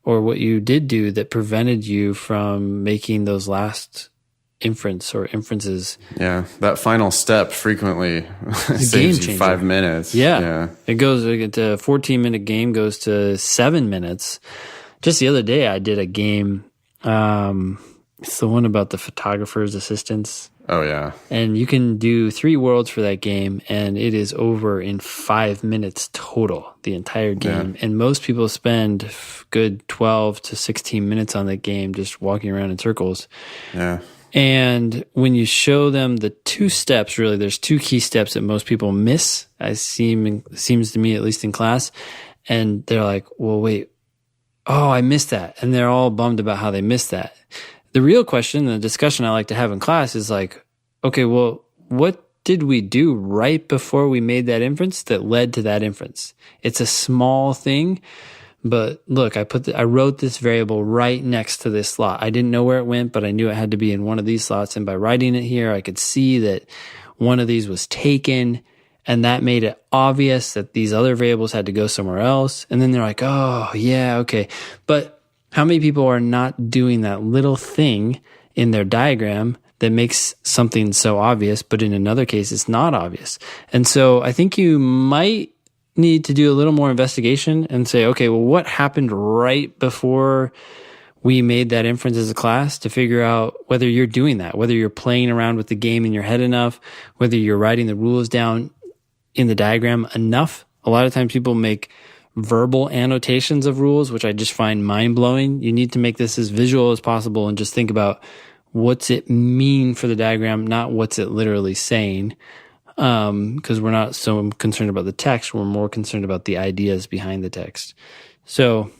or what you did do that prevented you from making those last inference or inferences? Yeah, that final step frequently saves you 5 minutes. Yeah. It goes to a 14-minute game goes to 7 minutes. Just the other day, I did a game. It's the one about the photographer's assistants. Oh, yeah. And you can do 3 worlds for that game, and it is over in 5 minutes total, the entire game. Yeah. And most people spend good 12 to 16 minutes on that game just walking around in circles. Yeah. And when you show them the 2 steps, really, there's 2 key steps that most people miss, seems to me, at least in class. And they're like, well, wait, I missed that. And they're all bummed about how they missed that. The real question, the discussion I like to have in class is like, okay, well, what did we do right before we made that inference that led to that inference? It's a small thing, but look, I wrote this variable right next to this slot. I didn't know where it went, but I knew it had to be in one of these slots. And by writing it here, I could see that one of these was taken, and that made it obvious that these other variables had to go somewhere else. And then they're like, oh, yeah, okay. But how many people are not doing that little thing in their diagram that makes something so obvious, but in another case, it's not obvious? And so I think you might need to do a little more investigation and say, okay, well, what happened right before we made that inference as a class, to figure out whether you're doing that, whether you're playing around with the game in your head enough, whether you're writing the rules down in the diagram enough. A lot of times people make verbal annotations of rules, which I just find mind-blowing. You need to make this as visual as possible and just think about what's it mean for the diagram, not what's it literally saying. Because we're not so concerned about the text, we're more concerned about the ideas behind the text. So,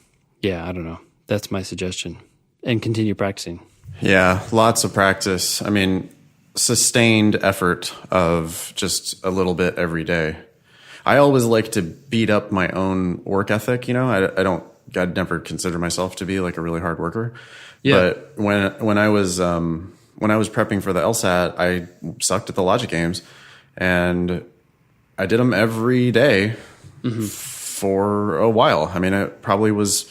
yeah, I don't know. That's my suggestion. And continue practicing. Yeah, lots of practice. I mean, sustained effort of just a little bit every day. I always like to beat up my own work ethic. You know, I'd never consider myself to be like a really hard worker. Yeah. But when I was prepping for the LSAT, I sucked at the logic games, and I did them every day for a while. I mean, it probably was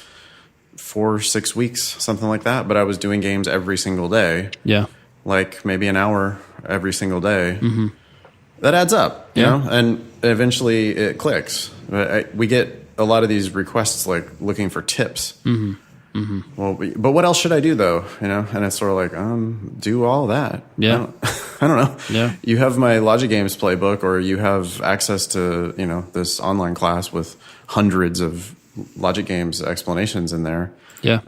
4-6 weeks, something like that. But I was doing games every single day. Yeah. Like maybe an hour every single day. Mm-hmm. That adds up, you know, and eventually it clicks. We get a lot of these requests like looking for tips. Mm-hmm. Mm-hmm. Well, but what else should I do though? You know, and it's sort of like, do all that. Yeah. I don't know. Yeah. You have my Logic Games playbook, or you have access to, you know, this online class with hundreds of Logic Games explanations in there. Yeah.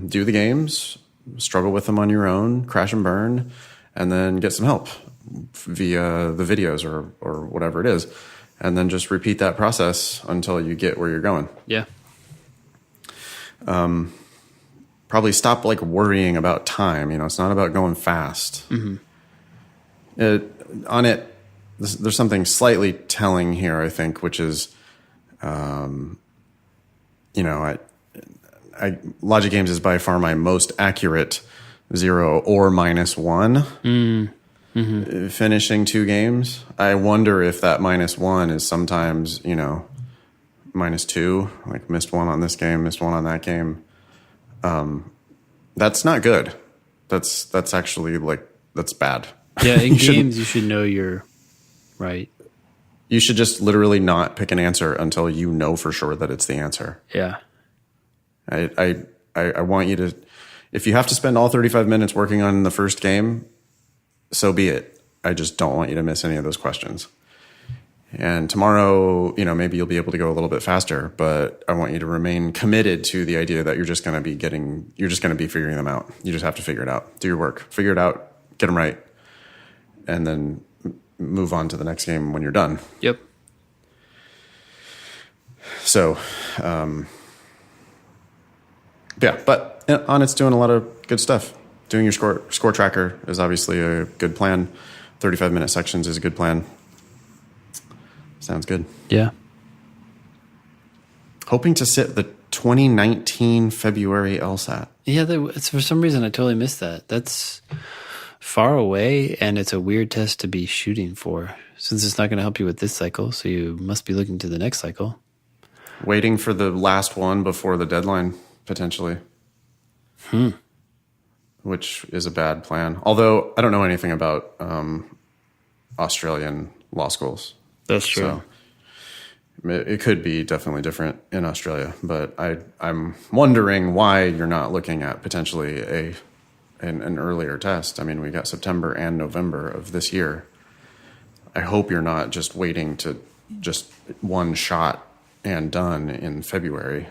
Do the games, struggle with them on your own, crash and burn, and then get some help via the videos or whatever it is. And then just repeat that process until you get where you're going. Yeah. Probably stop like worrying about time. You know, it's not about going fast. Mm-hmm. There's something slightly telling here, I think, which is, you know, Logic Games is by far my most accurate 0 or -1. finishing 2 games. I wonder if that -1 is sometimes, -2, like missed one on this game, missed one on that game. That's not good. That's actually that's bad. Yeah, in games you should know you're right. You should just literally not pick an answer until you know for sure that it's the answer. Yeah. I want you to, if you have to spend all 35 minutes working on the first game, so be it. I just don't want you to miss any of those questions. And tomorrow, maybe you'll be able to go a little bit faster, but I want you to remain committed to the idea that you're just going to be figuring them out. You just have to figure it out. Do your work, figure it out, get them right, and then move on to the next game when you're done. Yep. So, yeah, but Annet's doing a lot of good stuff. Doing your score tracker is obviously a good plan. 35-minute sections is a good plan. Sounds good. Yeah. Hoping to sit the 2019 February LSAT. Yeah, it's, for some reason I totally missed that. That's far away, and it's a weird test to be shooting for, since it's not going to help you with this cycle, so you must be looking to the next cycle. Waiting for the last one before the deadline, potentially. Which is a bad plan. Although, I don't know anything about Australian law schools. That's true. So it could be definitely different in Australia, but I'm wondering why you're not looking at potentially an earlier test. I mean, we got September and November of this year. I hope you're not just waiting to just one shot and done in February.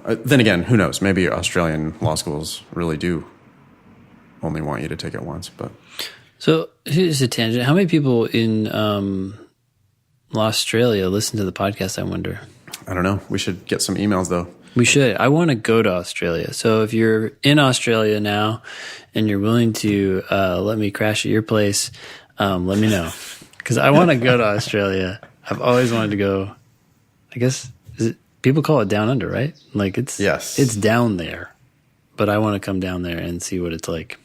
Then again, who knows? Maybe Australian law schools really do only want you to take it once. But so here's a tangent. How many people in Australia listen to the podcast, I wonder? I don't know. We should get some emails, though. We should. I want to go to Australia. So if you're in Australia now and you're willing to let me crash at your place, let me know. Because I want to go to Australia. I've always wanted to go. I guess people call it down under, right? Like it's down there. But I want to come down there and see what it's like.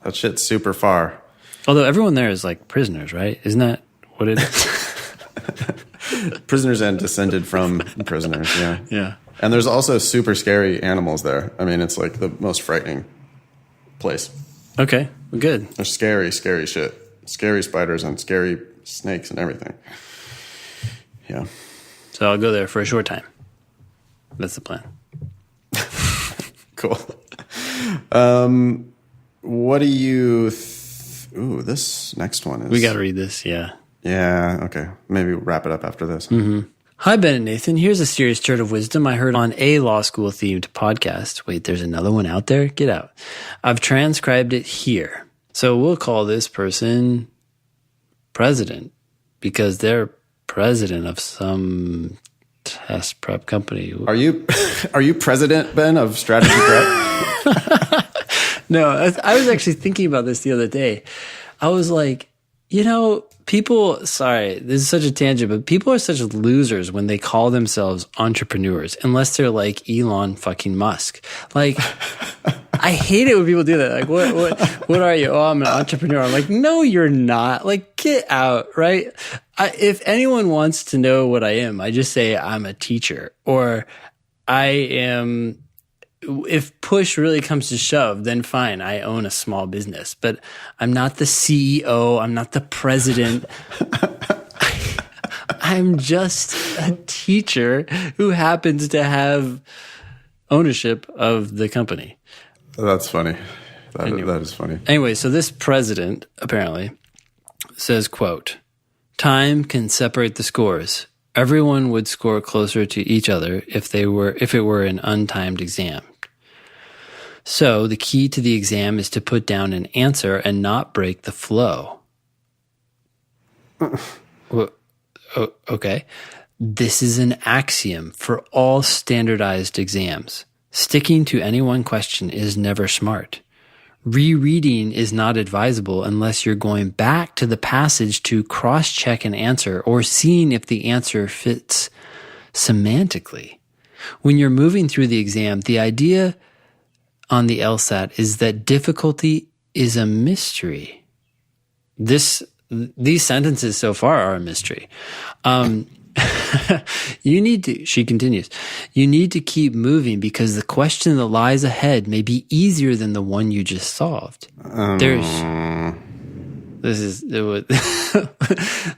That shit's super far. Although everyone there is like prisoners, right? Isn't that what it is? Prisoners and descended from prisoners, yeah. Yeah. And there's also super scary animals there. I mean, it's like the most frightening place. Okay, well, good. There's scary, scary shit. Scary spiders and scary snakes and everything. Yeah. So I'll go there for a short time. That's the plan. Cool. What do you... Ooh, this next one is... We got to read this, yeah. Yeah, okay. Maybe we'll wrap it up after this. Mm-hmm. Hi, Ben and Nathan. Here's a serious turd of wisdom I heard on a law school themed podcast. Wait, there's another one out there? Get out. I've transcribed it here. So we'll call this person president because they're president of some test prep company. Are you president, Ben, of Strategy Prep? No, I was actually thinking about this the other day. I was like, people, sorry, this is such a tangent, but people are such losers when they call themselves entrepreneurs, unless they're like Elon fucking Musk. Like, I hate it when people do that. Like, what are you? Oh, I'm an entrepreneur. I'm like, no, you're not. Like, get out, right? If anyone wants to know what I am, I just say I'm a teacher, or I am... If push really comes to shove, then fine, I own a small business. But I'm not the CEO. I'm not the president. I'm just a teacher who happens to have ownership of the company. That's funny. That is funny. Anyway, so this president apparently says, quote, "Time can separate the scores. Everyone would score closer to each other if it were an untimed exam. So the key to the exam is to put down an answer and not break the flow." Okay. This is an axiom for all standardized exams. Sticking to any one question is never smart. Rereading is not advisable unless you're going back to the passage to cross-check an answer or seeing if the answer fits semantically. When you're moving through the exam, the idea on the LSAT is that difficulty is a mystery. These sentences so far are a mystery. She continues, you need to keep moving because the question that lies ahead may be easier than the one you just solved.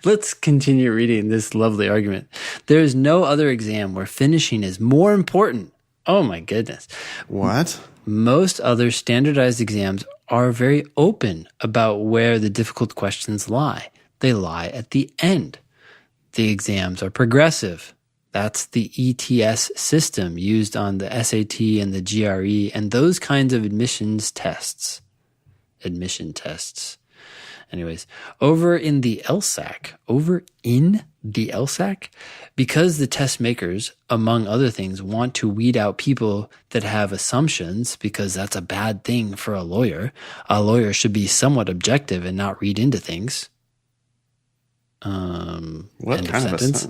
Let's continue reading this lovely argument. There is no other exam where finishing is more important. Oh my goodness. What? Most other standardized exams are very open about where the difficult questions lie. They lie at the end. The exams are progressive. That's the ETS system used on the SAT and the GRE and those kinds of admission tests. Anyways, over in the LSAC, because the test makers, among other things, want to weed out people that have assumptions because that's a bad thing for a lawyer should be somewhat objective and not read into things. What kind of sentence?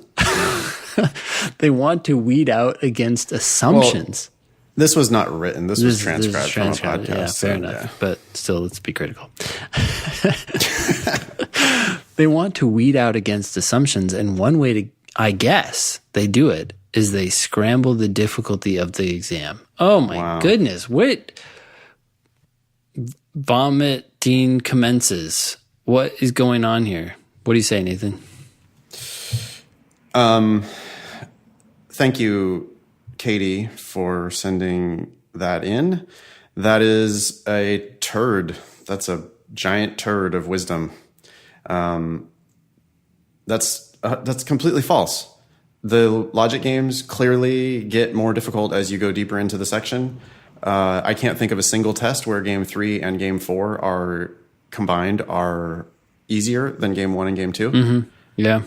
They want to weed out against assumptions. Well, this was not written. This was transcribed from a podcast. Yeah, fair enough. Yeah. But still, let's be critical. They want to weed out against assumptions. And one way to, I guess, they do it is they scramble the difficulty of the exam. Oh, my goodness. Wait. Vomiting commences. What is going on here? What do you say, Nathan? Thank you, Katie, for sending that in. That is a turd. That's a giant turd of wisdom. That's completely false. The logic games clearly get more difficult as you go deeper into the section. I can't think of a single test where game 3 and game 4 are combined are easier than game 1 and game 2. Mm-hmm. Yeah.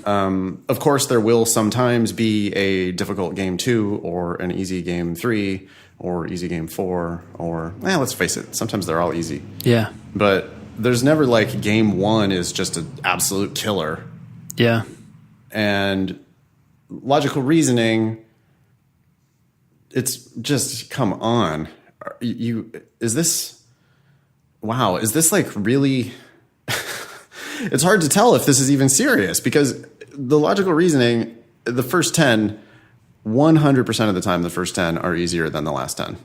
Of course, there will sometimes be a difficult game 2 or an easy game 3 or easy game 4 or, let's face it, sometimes they're all easy. Yeah. But there's never like game 1 is just an absolute killer. Yeah. And logical reasoning, it's just, come on. Is this like really... It's hard to tell if this is even serious because the logical reasoning, the first 10, 100% of the time, the first 10 are easier than the last 10.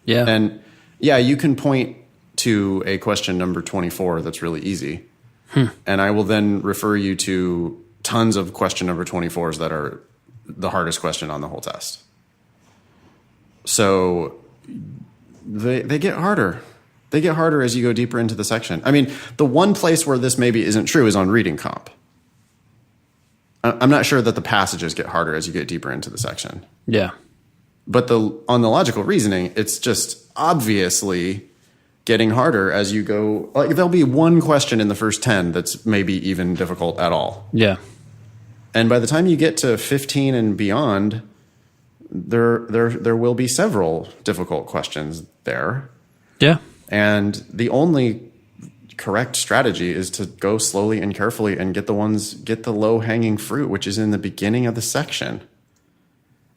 Yeah. And yeah, you can point to a question number 24 that's really easy. And I will then refer you to tons of question number 24s that are the hardest question on the whole test. So they get harder. They get harder as you go deeper into the section. I mean, the one place where this maybe isn't true is on reading comp. I'm not sure that the passages get harder as you get deeper into the section. Yeah. But on the logical reasoning, it's just obviously getting harder as you go. Like there'll be one question in the first 10 that's maybe even difficult at all. Yeah. And by the time you get to 15 and beyond, there will be several difficult questions there. Yeah. And the only correct strategy is to go slowly and carefully and get the low-hanging fruit, which is in the beginning of the section.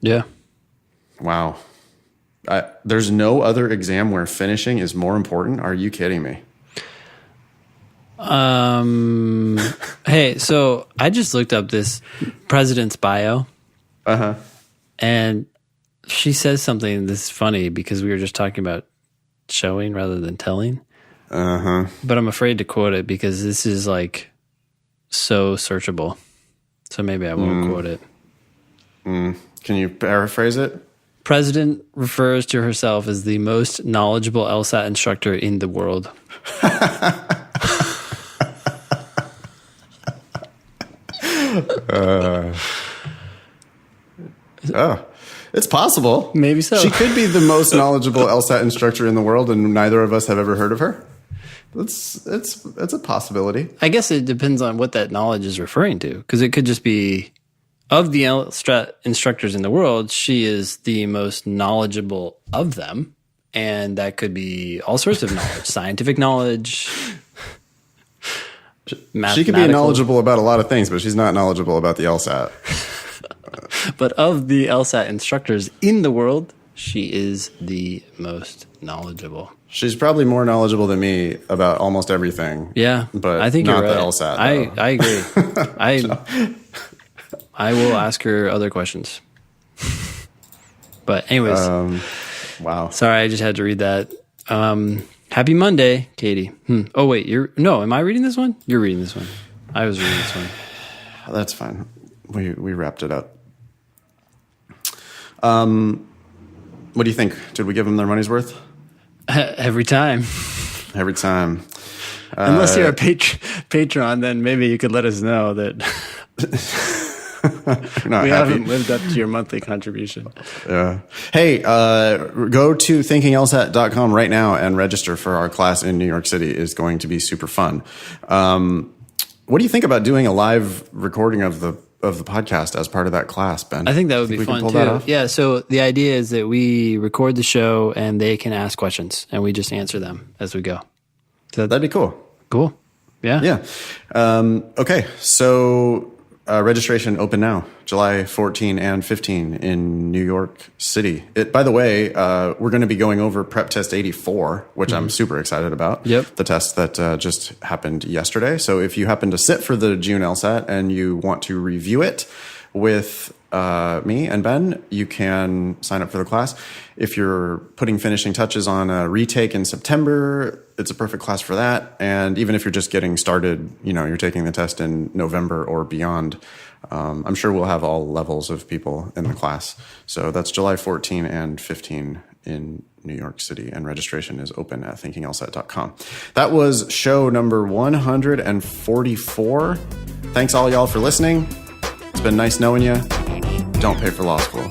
Yeah. Wow. There's no other exam where finishing is more important. Are you kidding me? Hey, so I just looked up this president's bio. Uh-huh. And she says something that's funny because we were just talking about showing rather than telling. Uh-huh. But I'm afraid to quote it because this is like so searchable. So maybe I won't quote it. Can you paraphrase it? President refers to herself as the most knowledgeable LSAT instructor in the world. It's possible. Maybe so. She could be the most knowledgeable LSAT instructor in the world, and neither of us have ever heard of her. It's a possibility. I guess it depends on what that knowledge is referring to, because it could just be of the LSAT instructors in the world, she is the most knowledgeable of them, and that could be all sorts of knowledge, scientific knowledge. She could be knowledgeable about a lot of things, but she's not knowledgeable about the LSAT. But of the LSAT instructors in the world, she is the most knowledgeable. She's probably more knowledgeable than me about almost everything. Yeah, but I think not you're right. the LSAT. I agree. I will ask her other questions. But anyways, wow. Sorry, I just had to read that. Happy Monday, Katie. Oh wait, am I reading this one? You're reading this one. I was reading this one. That's fine. We wrapped it up. What do you think? Did we give them their money's worth? Every time. Every time. Unless you're a patron, then maybe you could let us know that we haven't lived up to your monthly contribution. Yeah. Hey, go to thinkinglsat.com right now and register for our class in New York City. It's going to be super fun. What do you think about doing a live recording of the podcast as part of that class, Ben? I think that would be fun too. Yeah. So the idea is that we record the show and they can ask questions and we just answer them as we go. So that'd be cool. Cool. Yeah. Yeah. Okay. So registration open now, July 14 and 15 in New York City. By the way, we're going to be going over Prep Test 84, which I'm super excited about. Yep. The test that just happened yesterday. So if you happen to sit for the June LSAT and you want to review it with me and Ben, you can sign up for the class. If you're putting finishing touches on a retake in September, it's a perfect class for that. And even if you're just getting started, you're taking the test in November or beyond, I'm sure we'll have all levels of people in the class. So that's July 14 and 15 in New York City, and registration is open at thinkinglsat.com. That was show number 144. Thanks all y'all for listening. It's been nice knowing you. Don't pay for law school.